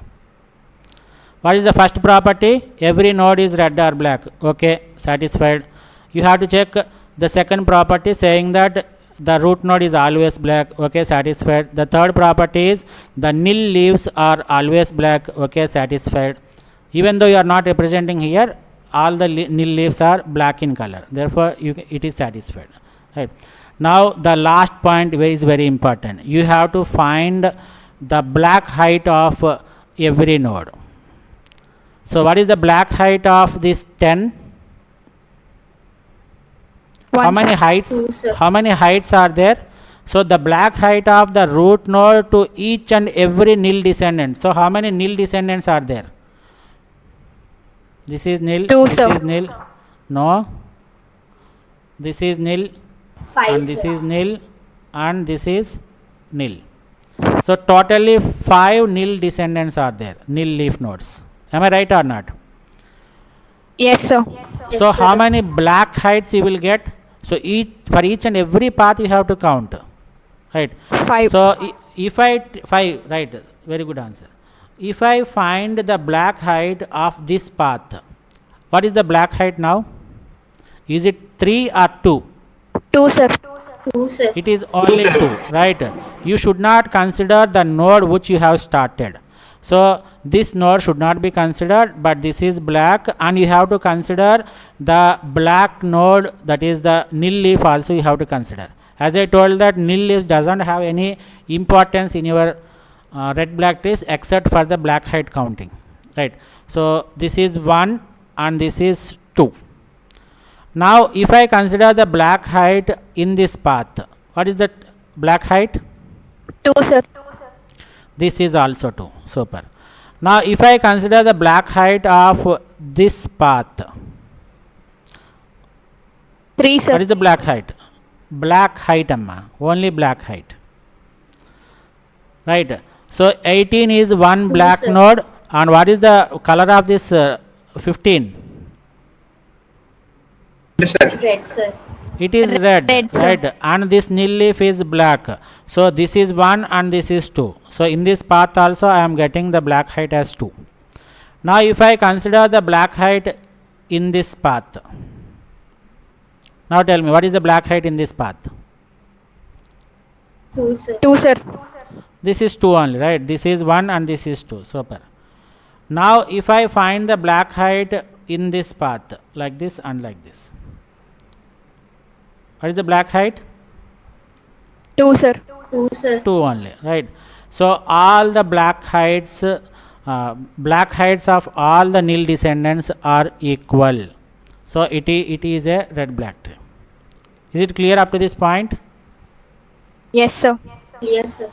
What is the first property? Every node is red or black. Okay, satisfied. You have to check the second property saying that the root node is always black. Okay, satisfied. The third property is the nil leaves are always black. Okay, satisfied. Even though you are not representing here, all the nil leaves are black in color. Therefore, it is satisfied. Right. Now, the last point is very important. You have to find the black height of every node. So, what is the black height of this 10? One, How many sir. heights? Two, sir. How many heights are there? So, the black height of the root node to each and every nil descendant. So, how many nil descendants are there? This is nil. Two, This sir. is nil. No. This is nil. 5, And this sir. is nil. And this is nil. So, totally 5 nil descendants are there. Nil leaf nodes. Am I right or not? Yes, sir. Yes, So, sir. how many black heights you will get? So, for each and every path you have to count, right? 5. So, if I 5, right? Very good answer. If I find the black height of this path, what is the black height now? Is it 3 or 2? 2, sir. 2, sir. It is only 2, right? You should not consider the node which you have started. So, this node should not be considered, but this is black, and you have to consider the black node, that is the nil leaf also you have to consider. As I told that nil leaf doesn't have any importance in your red black trees except for the black height counting, right? So, this is 1 and this is 2. Now, if I consider the black height in this path, what is the black height? 2, sir. This is also 2. Super. Now, if I consider the black height of this path, 3, sir. what is the black height? Black height, amma. Only black height. Right. So, 18 is one black sir. node, and what is the color of this 15? Yes, sir. Red, sir. It is red, Red, sir. right? And this nil leaf is black. So, this is 1 and this is 2. So, in this path also I am getting the black height as 2. Now, if I consider the black height in this path, now tell me, what is the black height in this path? 2, sir. 2, sir. This is 2 only, right? This is 1 and this is 2. Super. Now, if I find the black height in this path, like this and like this, what is the black height? 2, sir. 2, sir. 2 only, right? So, all the black heights of all the nil descendants are equal. So, it is a red black tree. Is it clear up to this point? Yes, sir. Yes, sir.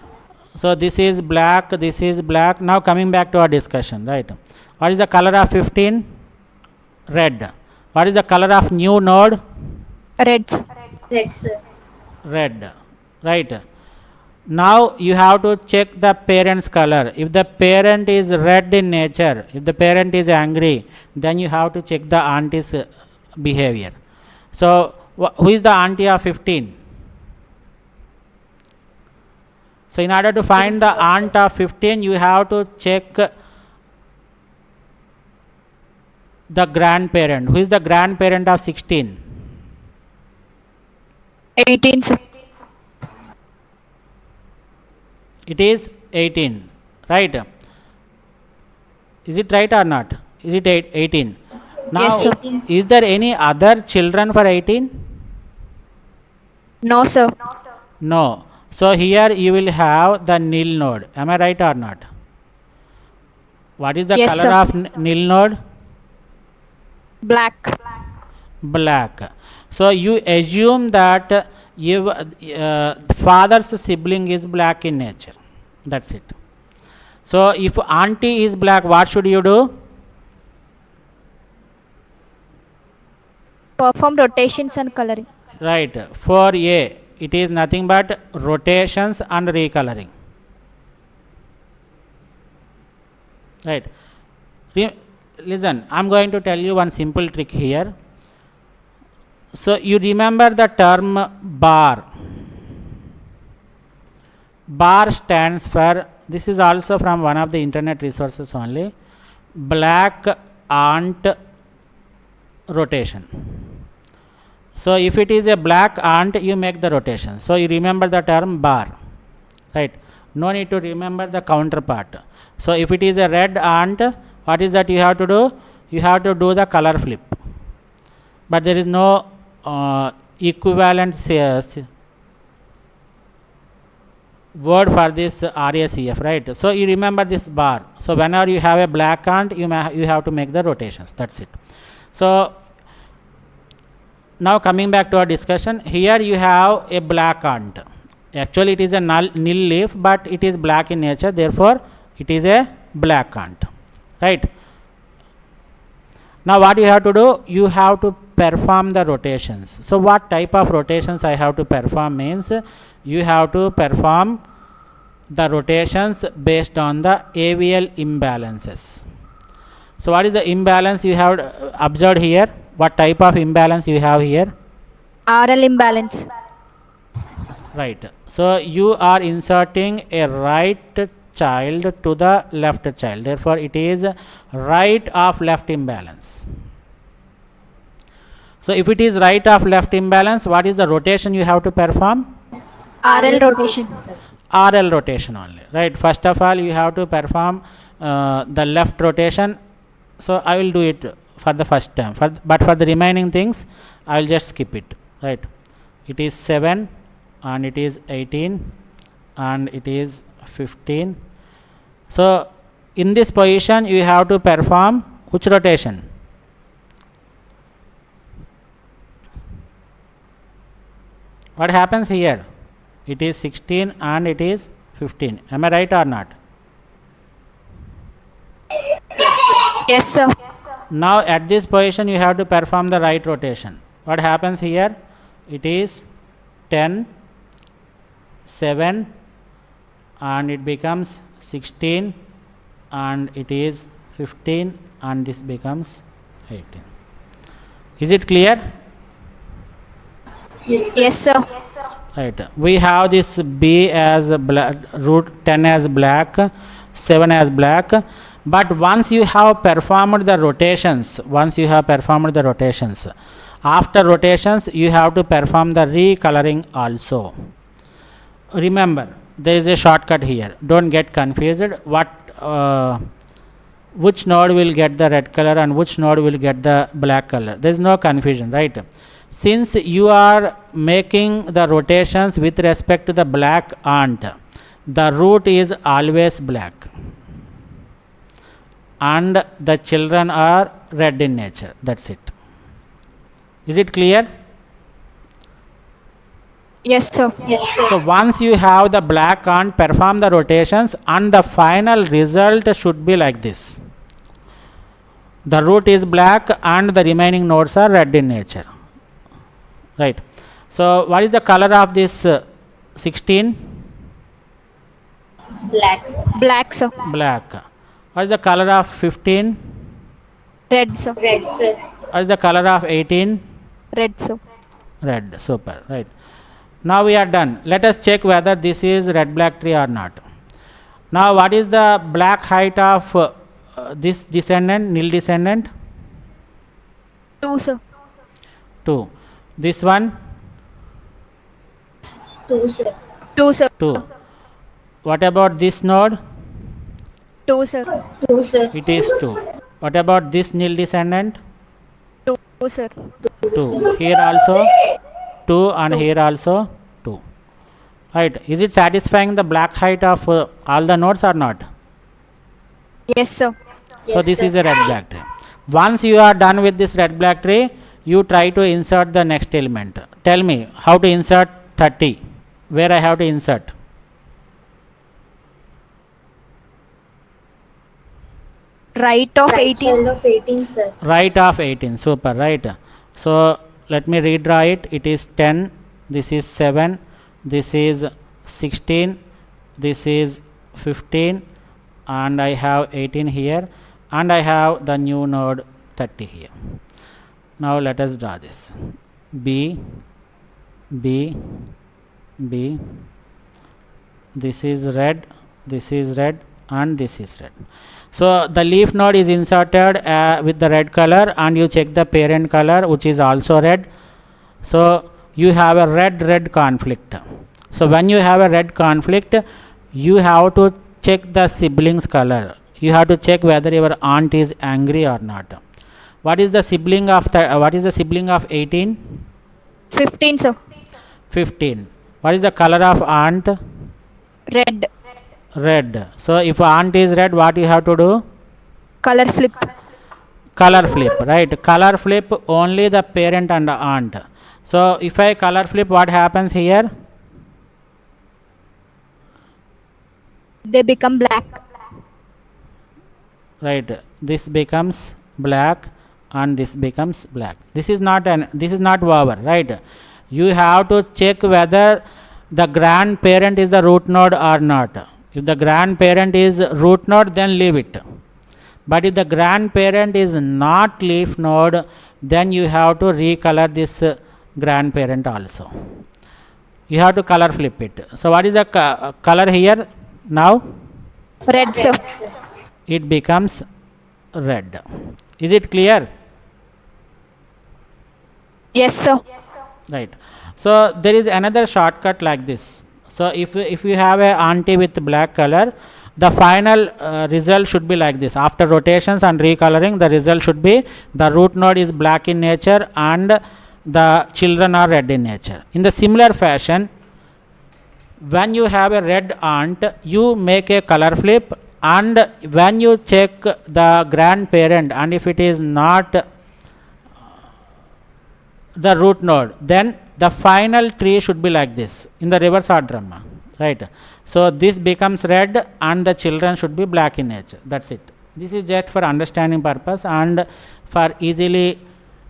So, this is black, this is black. Now, coming back to our discussion, right? What is the color of 15? Red. What is the color of new node? Reds. Red, sir. Red, right? Now, you have to check the parent's color. If the parent is red in nature, if the parent is angry, then you have to check the auntie's behavior. So, who is the auntie of 15? So, in order to find the aunt of 15, you have to check the grandparent. Who is the grandparent of 16? 18, sir. It is 18, right? Is it right or not? Is it 18? Now, Yes, sir. is there any other children for 18? No, sir. No. So, here you will have the nil node. Am I right or not? What is the Yes, color sir. of nil node? Black. Black. So, you assume that the father's sibling is black in nature. That's it. So, if auntie is black, what should you do? Perform rotations and coloring. Right. For A, it is nothing but rotations and recoloring. Right. Listen, I am going to tell you one simple trick here. So you remember the term bar. Bar stands for, this is also from one of the internet resources only, black ant rotation. So if it is a black ant, you make the rotation. So you remember the term bar, right? No need to remember the counterpart. So if it is a red ant, what is that you have to do? You have to do the color flip. But there is no equivalent word for this RACF, right? So you remember this bar. So whenever you have a black ant, you have to make the rotations. That's it. So now coming back to our discussion, here you have a black ant. Actually it is a nil leaf, but it is black in nature, therefore it is a black ant, right? Now what you have to do? You have to perform the rotations. So what type of rotations I have to perform means, you have to perform the rotations based on the AVL imbalances. So what is the imbalance you have observed here? What type of imbalance you have here? RL imbalance. Right. So you are inserting a right child to the left child. Therefore, it is right of left imbalance. So if it is right of left imbalance, what is the rotation you have to perform? RL rotation. sir. RL rotation only, right? First of all, you have to perform the left rotation. So I will do it for the first time, but for the remaining things I will just skip it, right? It is 7 and it is 18 and it is 15. So in this position you have to perform which rotation? What happens here? It is 16 and it is 15. Am I right or not? Yes, sir. Now at this position you have to perform the right rotation. What happens here? It is 10, 7 and it becomes 16 and it is 15 and this becomes 18. Is it clear? Yes, sir. Yes, sir. Right. We have this B as root 10 as black, 7 as black. But once you have performed the rotations, after rotations you have to perform the recoloring also. Remember, there is a shortcut here. Don't get confused. Which node will get the red color and which node will get the black color. There is no confusion, right? Since you are making the rotations with respect to the black ant, the root is always black and the children are red in nature. That's it. Is it clear? Yes, sir. Yes, sir. So once you have the black ant, perform the rotations and the final result should be like this. The root is black and the remaining nodes are red in nature. Right. So what is the color of this 16? Black, sir. Black, sir. Black. What is the color of 15? Red, sir. Red, sir. What is the color of 18? Red, sir. Red. Super. Right. Now we are done. Let us check whether this is red black tree or not. Now what is the black height of this descendant, nil descendant? 2, sir. 2. This one? 2, sir. 2, sir. 2. What about this node? 2, sir. 2, sir. It is 2. What about this nil descendant? 2, sir. 2. Here also 2 and here also 2. Right. Is it satisfying the black height of all the nodes or not? Yes, sir. So Yes, this sir. is a red black tree. Once you are done with this red black tree, you try to insert the next element. Tell me how to insert 30. Where I have to insert? Right of Right 18. child of 18, sir. Right of 18. Super. Right. So let me redraw it. It is 10. This is 7. this is 16, this is 15, and I have 18 here, and I have the new node 30 here. Now let us draw this. B, B, B, this is red, and this is red. So the leaf node is inserted with the red color, and you check the parent color, which is also red. So you have a red conflict. So when you have a red conflict, you have to check the siblings color. You have to check whether your aunt is angry or not. What is the sibling of 18? 15, sir. 15. What is the color of aunt? Red. Red. So if aunt is red, what you have to do? Color flip. Color flip, right? Color flip only the parent and the aunt. So if I color flip, what happens here? They become black. Right. This becomes black and this becomes black. This is not over, right? You have to check whether the grandparent is the root node or not. If the grandparent is root node, then leave it. But if the grandparent is not leaf node, then you have to recolor this grandparent also. You have to color flip it. So what is the color here now? Red, sir. It becomes red. Is it clear? Yes, sir. Right. So there is another shortcut like this. So if you have a auntie with black color, the final result should be like this. After rotations and recoloring, the result should be the root node is black in nature and the children are red in nature. In the similar fashion, when you have a red aunt, you make a color flip, and when you check the grandparent, and if it is not the root node, then the final tree should be like this in the reverse order, right? So this becomes red and the children should be black in nature. That's it. This is just for understanding purpose and for easily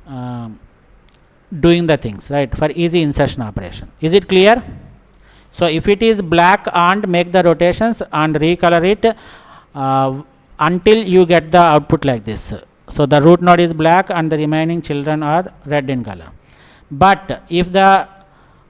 doing the things, right? For easy insertion operation. Is it clear? So if it is black aunt, make the rotations and recolor it until you get the output like this. So the root node is black and the remaining children are red in color. But if the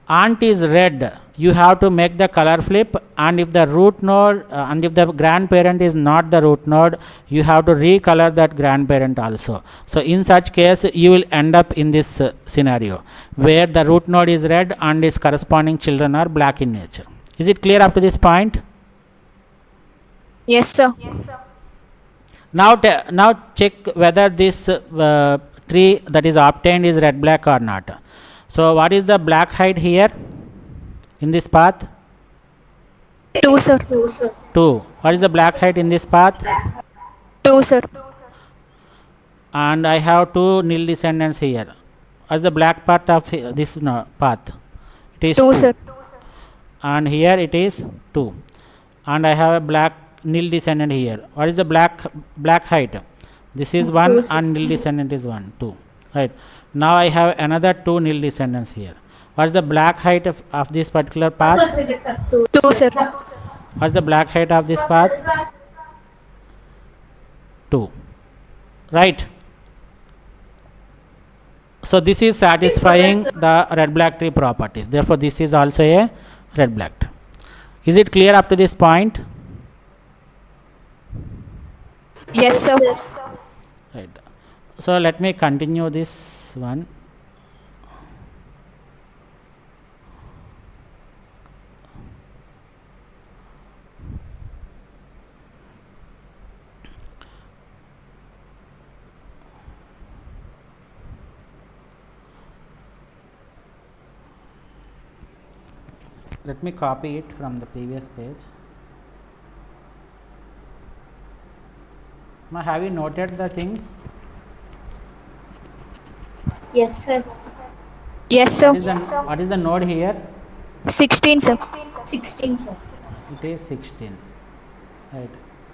aunt is red, you have to make the color flip, and if the root node and if the grandparent is not the root node, you have to recolor that grandparent also. So in such case, you will end up in this scenario where the root node is red and its corresponding children are black in nature. Is it clear up to this point? Yes, sir. Now check whether this tree that is obtained is red black or not. So what is the black height here in this path? 2, sir. 2, sir. 2. What is the black height in this path? 2, sir. And I have 2 nil descendants here. What is the black part of this path? It is 2, sir. And here it is 2. And I have a black nil descendant here. What is the black height? This is 1 2, sir. and nil descendant is 1, 2. Right. Now I have another 2 nil descendants here. What is the black height of this particular path? 2, sir. What is the black height of this path? 2. Right. So this is satisfying the red black tree properties. Therefore this is also a red black tree. Is it clear up to this point? Yes, sir. Right. So let me continue this one. Let me copy it from the previous page. Now have you noted the things? Yes, sir. Yes, sir. What is the node here? 16, sir. 16, sir. It is 16. Right.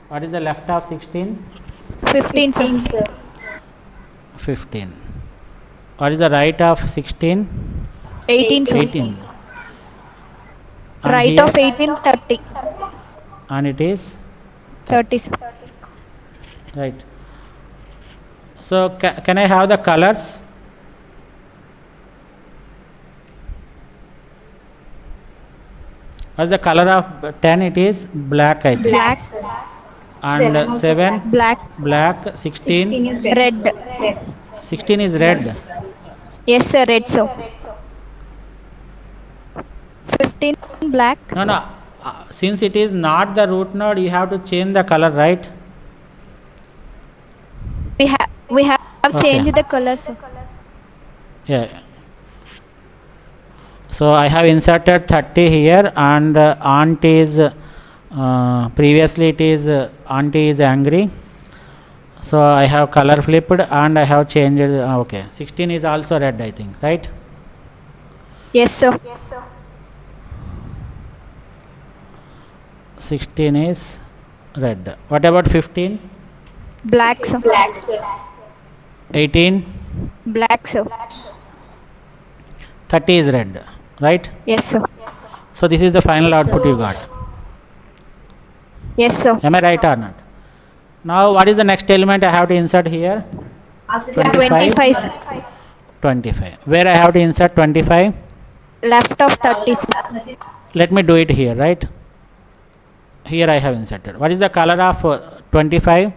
What is the left of 16? 15, sir. 15, sir. 15. What is the right of 16? 18, sir. 18. And Right here- of 18, 30. and it is 30, sir. right. So can I have the colors? What's the color of 10? It is black, I think. Black, sir. And also 7 Black. black, 16 16 is Red. Red. 16 is red. Yes, sir. Red, sir. 15, black. No. Since it is not the root node, you have to change the color, right? We have Okay. changed the color, sir. Yeah. So I have inserted 30 here, and aunt is previously it is auntie is angry. So I have color flipped and I have changed. Okay, 16 is also red, I think, right? Yes, sir. 16 is red. What about 15? Black, sir. Black, sir. 18? Black, sir. 30 is red, right? Yes, sir. So this is the final output you got. Yes, sir. Am I right or not? Now what is the next element I have to insert here? 25, sir. 25. Where I have to insert 25? Left of 30, sir. Let me do it here, right? Here I have inserted. What is the color of 25?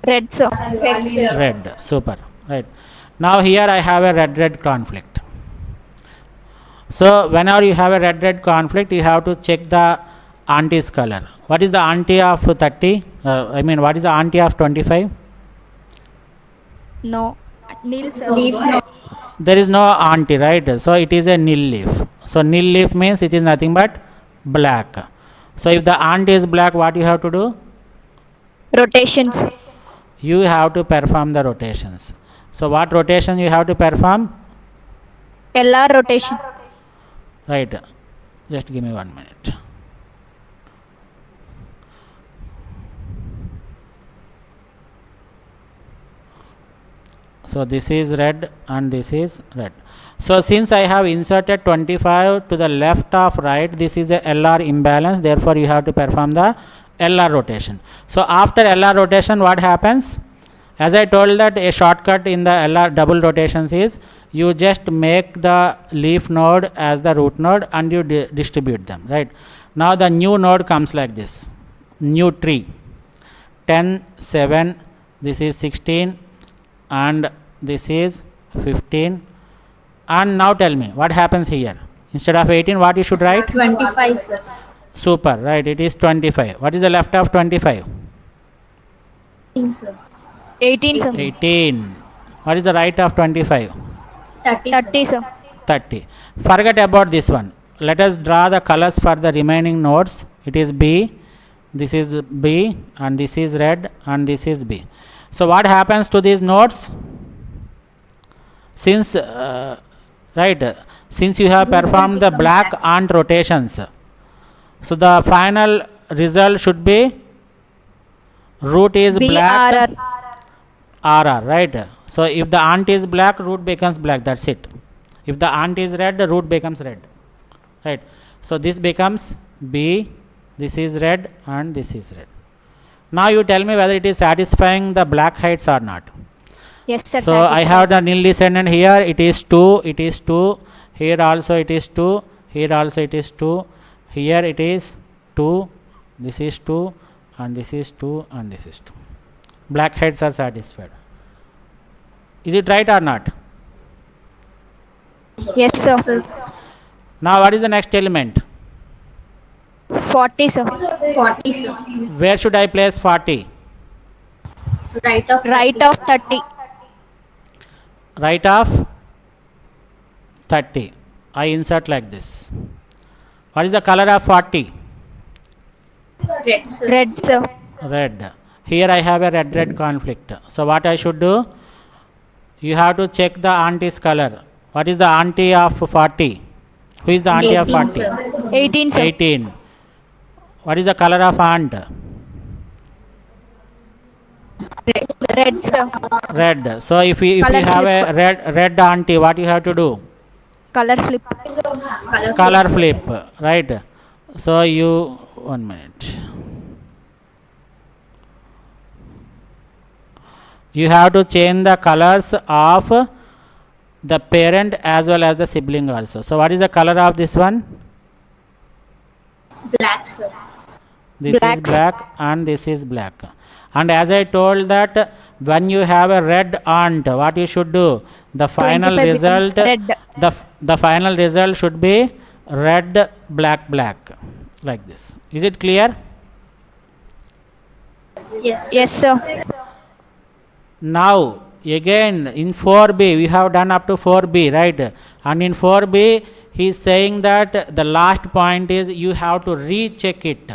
Red, sir. Red, sir. Red. Super. Right. Now here I have a red conflict. So whenever you have a red conflict, you have to check the auntie's color. What is the auntie of 30? What is the auntie of 25? No. Nil, sir. Leaf node. There is no auntie, right? So it is a nil leaf. So nil leaf means it is nothing but black. So if the auntie is black, what you have to do? Rotations. You have to perform the rotations. So what rotation you have to perform? LR rotation. Right. Just give me 1 minute. So this is red and this is red. So since I have inserted 25 to the left of right, this is a LR imbalance. Therefore you have to perform the LR rotation. So after LR rotation, what happens? As I told that a shortcut in the LR double rotations is you just make the leaf node as the root node and you distribute them, right? Now the new node comes like this, new tree, 10, 7, this is 16 and this is 15. And now tell me what happens here. Instead of 18, what you should write? 25, sir. Super, right? It is 25. What is the left of 25? 18, sir. 18, sir. 18. What is the right of 25? 30, 30, sir. 30. Forget about this one. Let us draw the colors for the remaining nodes. It is B, this is B, and this is red, and this is B. So what happens to these nodes? Since since you have performed the black and rotations, so the final result should be root is black, RR, right? So if the ant is black, root becomes black, that's it. If the ant is red, the root becomes red, right? So this becomes B, this is red and this is red. Now you tell me whether it is satisfying the black heights or not. Yes, sir. So I have the nil descendant here, it is 2, it is 2, here also it is 2, here also it is 2, here it is 2, this is 2 and this is 2 and this is 2. Black heads are satisfied. Is it right or not? Yes, sir. Now what is the next element? 40, sir. 40, sir. Where should I place 40? Right of Right of 30. Right of 30. I insert like this. What is the color of 40? Red, sir. Red, sir. Red. Here I have a red conflict. So what I should do? You have to check the auntie's color. What is the auntie of 40? Who is the auntie of 18, 40? sir. 18, sir. 18. What is the color of aunt? Red, sir. Red. So if you Color have flip. a red auntie, what you have to do? Color flip. Color flip, right? So you 1 minute. You have to change the colors of the parent as well as the sibling also. So what is the color of this one? Black, sir. This Black. is black and this is black. And as I told that when you have a red aunt, what you should do? The final 25 result, become red. the final result should be red, black, black, like this. Is it clear? Yes. Yes, sir. Now again in 4b we have done up to 4b, right? And in 4b he is saying that the last point is you have to recheck it.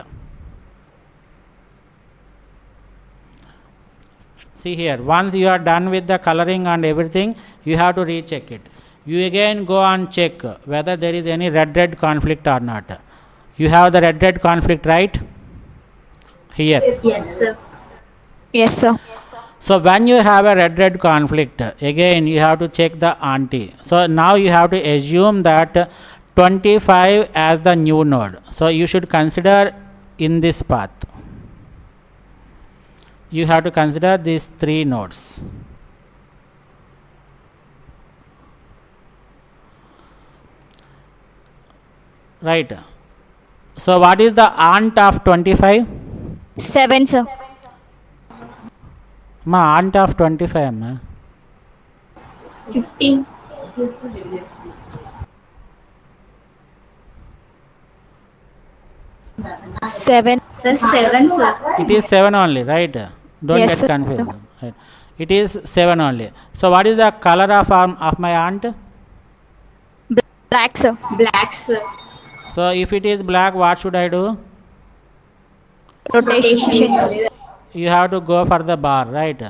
See here, once you are done with the coloring and everything, you have to recheck it. You again go and check whether there is any red conflict or not. You have the red conflict, right? Here. Yes, sir. Yes, sir. So when you have a red conflict, again you have to check the aunty. So now you have to assume that 25 as the new node. So you should consider in this path. You have to consider these 3 nodes. Right. So what is the aunt of 25? 7, sir. Ma aunt of 25 ma. 15. 7. Sir, 7, sir. It is 7 only, right? Don't Yes, get sir. confused. Right. It is 7 only. So what is the color of my aunt? Black, sir. Black, sir. So if it is black, what should I do? Rotation. You have to go for the bar, right?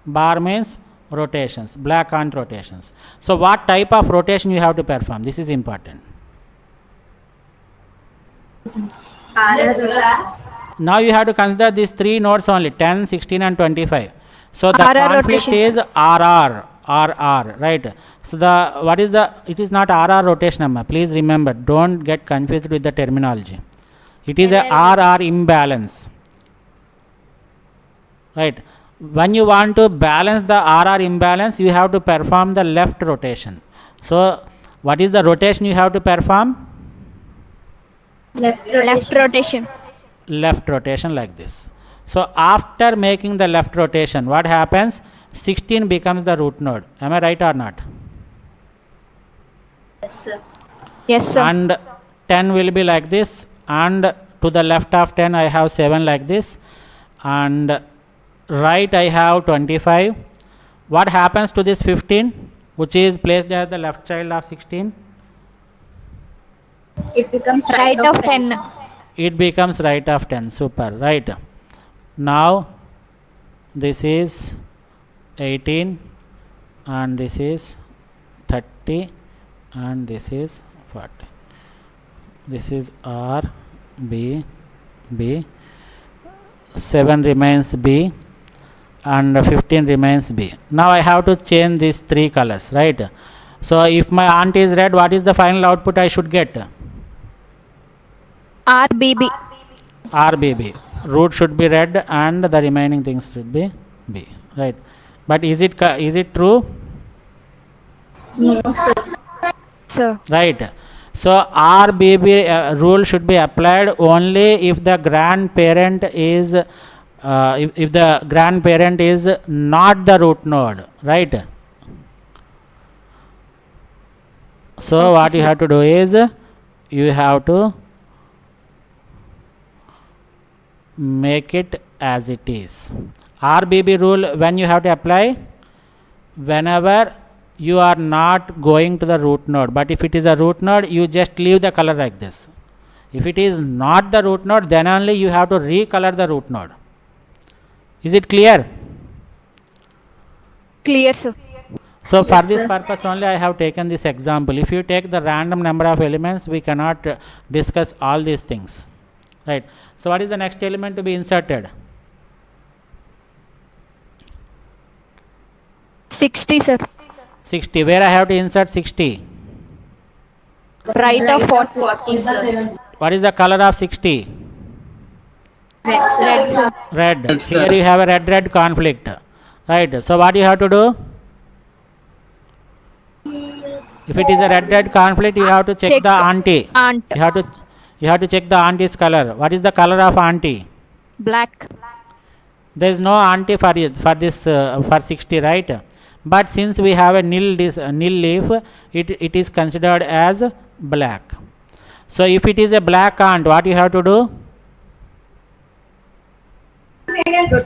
Bar means rotations, black aunt rotations. So what type of rotation you have to perform? This is important. Now you have to consider these 3 nodes only, 10, 16 and 25. So the RR conflict rotation. is RR, right? So it is not RR rotation, amma. Please remember, don't get confused with the terminology. It is a RR imbalance, right? When you want to balance the RR imbalance, you have to perform the left rotation. So what is the rotation you have to perform? Left Left rotation. Left rotation like this. So after making the left rotation, what happens? 16 becomes the root node. Am I right or not? Yes, sir. Yes, sir. And 10 will be like this, and to the left of 10 I have 7 like this, and right I have 25. What happens to this 15, which is placed as the left child of 16? It becomes Right of 10. It becomes right of 10. Super, right? Now this is 18 and this is 30 and this is 40. This is R, B, B. 7 remains B and 15 remains B. Now I have to change these 3 colors, right? So if my aunt is red, what is the final output I should get? RBB. RBB. Root should be red and the remaining things should be B, right? But is it true? No, sir. Sir. Right. So RBB rule should be applied only if the grandparent is if the grandparent is not the root node, right? So what you have to do is you have to make it as it is. RBB rule when you have to apply? Whenever you are not going to the root node, but if it is a root node, you just leave the color like this. If it is not the root node, then only you have to recolor the root node. Is it clear? Clear, sir. So for Yes, this sir. purpose only I have taken this example. If you take the random number of elements, we cannot discuss all these things, right? So what is the next element to be inserted? 60, sir. 60. Where I have to insert 60? Right of 40. 40, sir. What is the color of 60? Red, sir. Red, sir. Red. Red, sir. Here you have a red conflict. Right. So what you have to do? If it is a red conflict, you have to check Check the auntie. Aunt. You have to check the auntie's color. What is the color of auntie? Black. There is no auntie for this for 60, right? But since we have a nil leaf, it is considered as black. So if it is a black aunt, what you have to do?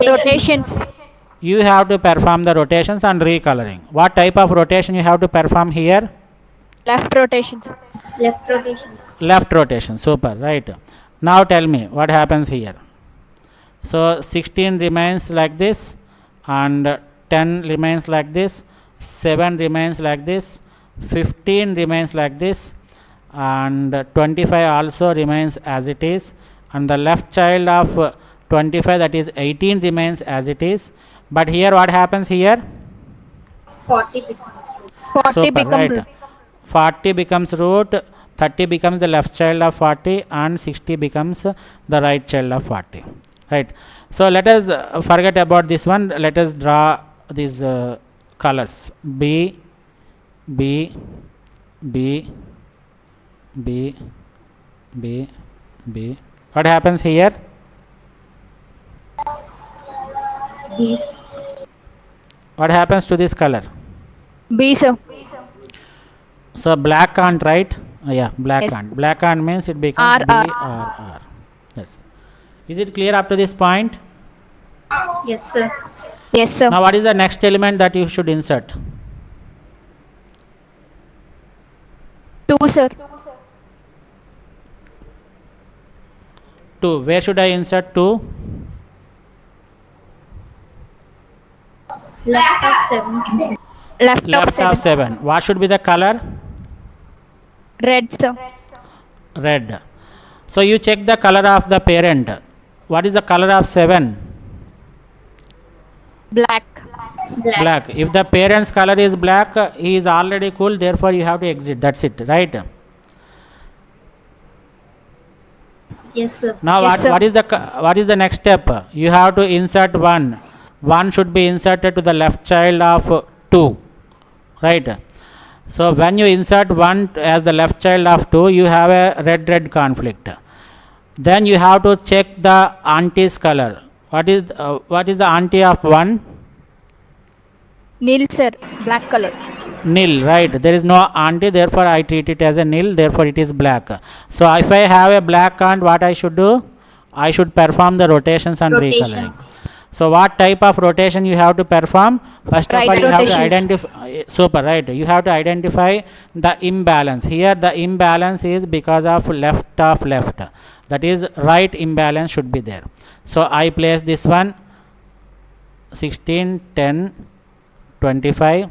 Rotations. You have to perform the rotations and recoloring. What type of rotation you have to perform here? Left rotations. Left rotation. Left rotation. Super, right? Now tell me what happens here. So 16 remains like this, and 10 remains like this, 7 remains like this, 15 remains like this, and 25 also remains as it is, and the left child of 25, that is 18, remains as it is. But here what happens here? 40 becomes root. 40 Super, become right? 40 becomes root, 30 becomes the left child of 40, and 60 becomes the right child of 40. Right. So let us forget about this one. Let us draw these colors. B, B, B, B, B, B. What happens here? These. What happens to this color? B, sir. So black aunt, right? Yeah, black Yes. aunt. Black aunt means it becomes R, B, R. R, R. That's it. Is it clear up to this point? Yes, sir. Yes, sir. Now what is the next element that you should insert? 2, sir. 2. Where should I insert 2? Left of 7. Left, Left of 7. of 7. What should be the color? Red, sir. Red. So you check the color of the parent. What is the color of 7? Black. Black. If the parent's color is black, he is already cool, therefore you have to exit. That's it, right? Yes, sir. Now Yes, sir. what is the next step? You have to insert 1. 1 should be inserted to the left child of 2, right? So when you insert 1 as the left child of 2, you have a red conflict. Then you have to check the auntie's color. What is the auntie of 1? Nil, sir. Black color. Nil, right? There is no auntie, therefore I treat it as a nil, therefore it is black. So if I have a black aunt, what I should do? I should perform the rotations and recoloring. Rotations. So what type of rotation you have to perform? First of Right all, you have to rotation. identify. Super, right? You have to identify the imbalance. Here the imbalance is because of left of left. That is, right imbalance should be there. So I place this one 16, 10, 25.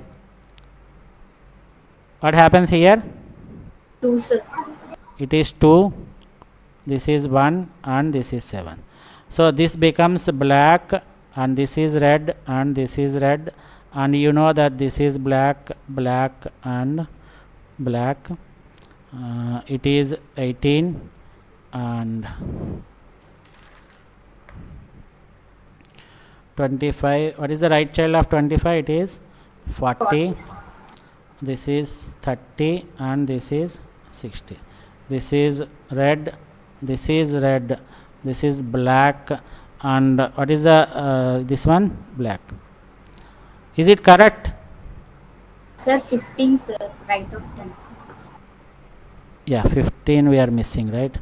What happens here? 2, sir. It is 2, this is 1, and this is 7. So this becomes black, and this is red, and this is red, and you know that this is black, black, and black. It is 18 and 25. What is the right child of 25? It is 40. This is 30, and this is 60. This is red, this is red, this is black, and what is the this one? Black. Is it correct? Sir, 15, sir. Right of 10. Yeah, 15 we are missing, right?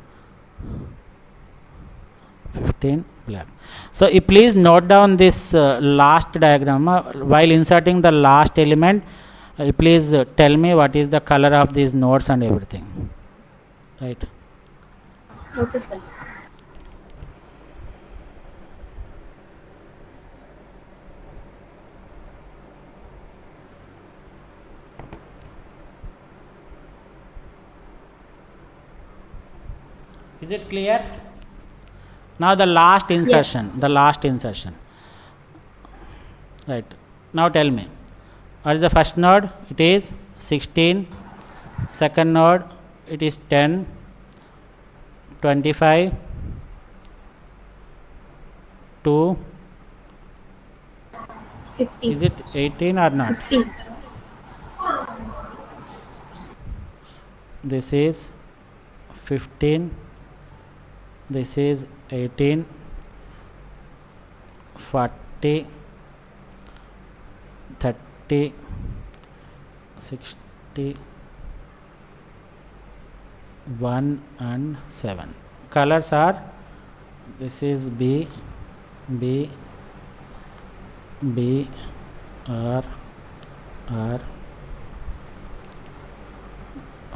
15 black. So please note down this last diagram. While inserting the last element, please tell me what is the color of these nodes and everything, right? Okay, sir. Is it clear? Now the last insertion, right? Now tell me, what is the first node? It is 16. Second node, it is 10. 25 to 15. is it 18 or not? 15. This is 15, this is 18, 40, 30, 60, 1 and 7. Colors are, this is B, B, B, R, R.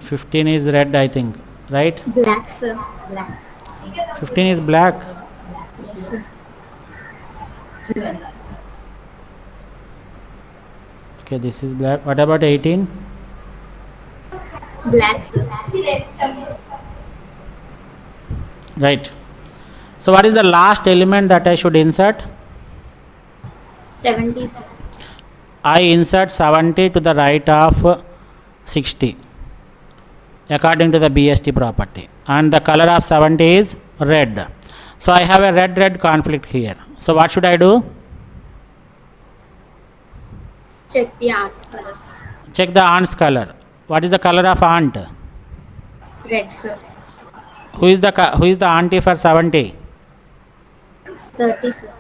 15 is red, I think, right? Black, sir. Black. 15 is black. Yes, sir. Okay, this is black. What about 18? Black, sir. Right. So what is the last element that I should insert? 70, sir. I insert 70 to the right of 60 according to the BST property, and the color of 70 is red. So I have a red conflict here. So what should I do? Check the arts colors. Check the aunt's color. What is the color of aunt? Red, sir. Who is the auntie for 70? 30, sir.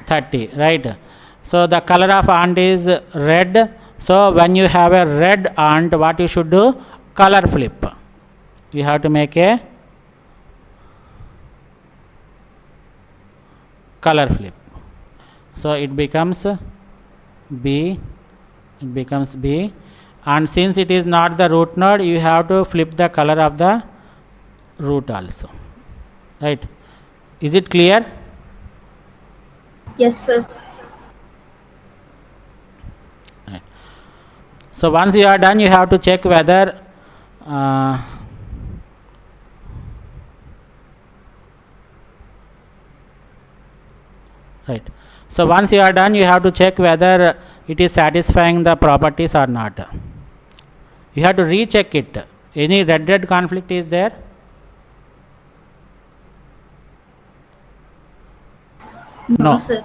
30, right? So the color of aunt is red. So when you have a red aunt, what you should do? Color flip. You have to make a color flip. So it becomes B, and since it is not the root node, you have to flip the color of the root also, right? Is it clear? Yes, sir. Right. So once you are done, you have to check whether right. So once you are done, you have to check whether it is satisfying the properties or not. You have to recheck it. Any red conflict is there? No. Sir.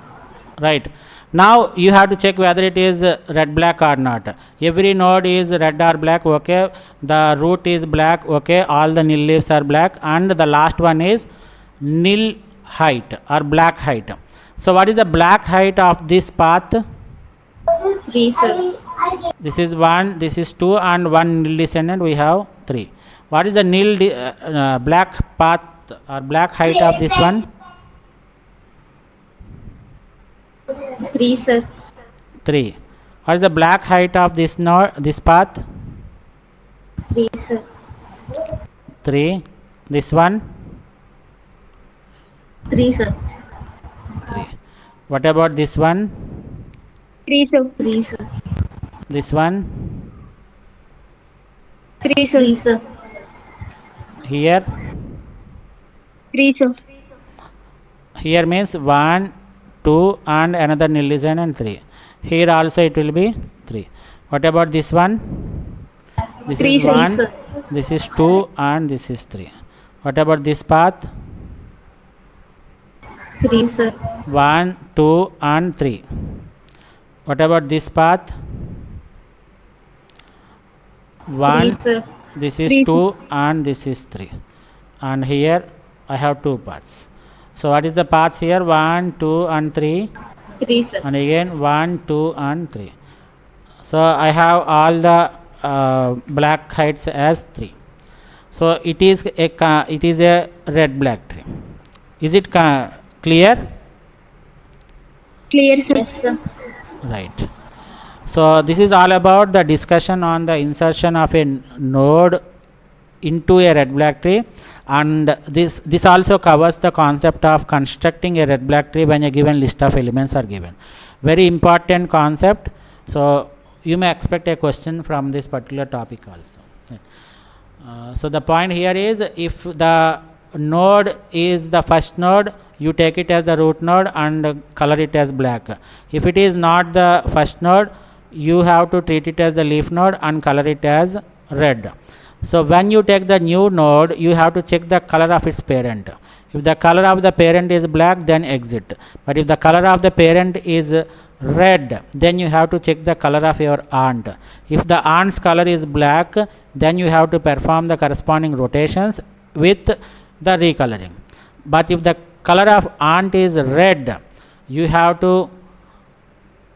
Right. Now you have to check whether it is red black or not. Every node is red or black, okay. The root is black, okay. All the nil leaves are black, and the last one is nil height or black height. So what is the black height of this path? 3, sir. This is 1, this is 2, and 1 nil descendant, we have 3. What is the nil black path or black height of this one? 3, sir. 3. What is the black height of this node, this path? 3, sir. 3. This one? 3, sir. 3. What about this one? 3, sir. 3, sir. This one? 3, sir. 3, sir. Here? 3, sir. Here means 1, 2 and another nil descendant 3. Here also it will be 3. What about this one? This 3, is sir. 1, Sir. this is 2 and this is 3. What about this path? 3, sir. 1, 2 and 3. What about this path? 1, 3, sir. this is 3. 2 and this is 3. And here I have 2 paths. So what is the paths here? 1, 2 and 3. 3, sir. And again 1, 2 and 3. So I have all the black heights as 3. So it is a red black tree. Is it clear? Clear, sir. Yes, sir. Right. So this is all about the discussion on the insertion of a node into a red black tree, and this also covers the concept of constructing a red black tree when a given list of elements are given. Very important concept. So you may expect a question from this particular topic also. So the point here is, if the node is the first node, you take it as the root node and color it as black. If it is not the first node, you have to treat it as the leaf node and color it as red. So when you take the new node, you have to check the color of its parent. If the color of the parent is black, then exit. But if the color of the parent is red, then you have to check the color of your aunt. If the aunt's color is black, then you have to perform the corresponding rotations with the recoloring. But if the color of aunt is red, you have to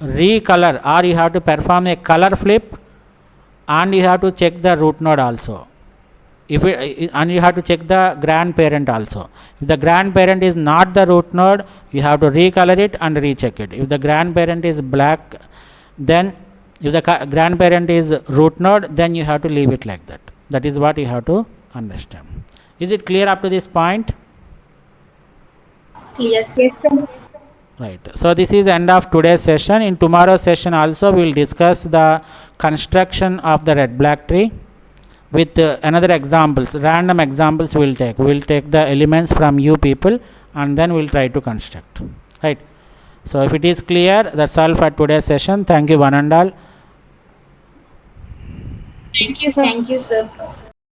recolor, or you have to perform a color flip, and you have to check the root node also. And you have to check the grandparent also. If the grandparent is not the root node, you have to recolor it and recheck it. If the grandparent is black, then if the grandparent is root node, then you have to leave it like that. That is what you have to understand. Is it clear up to this point? Clear, sir. Yes, sir. Right. So this is end of today's session. In tomorrow's session also we will discuss the construction of the red black tree with another examples, random examples we will take. We will take the elements from you people and then we will try to construct. Right. So if it is clear, that's all for today's session. Thank you one and all. Thank you, sir. Thank you, sir.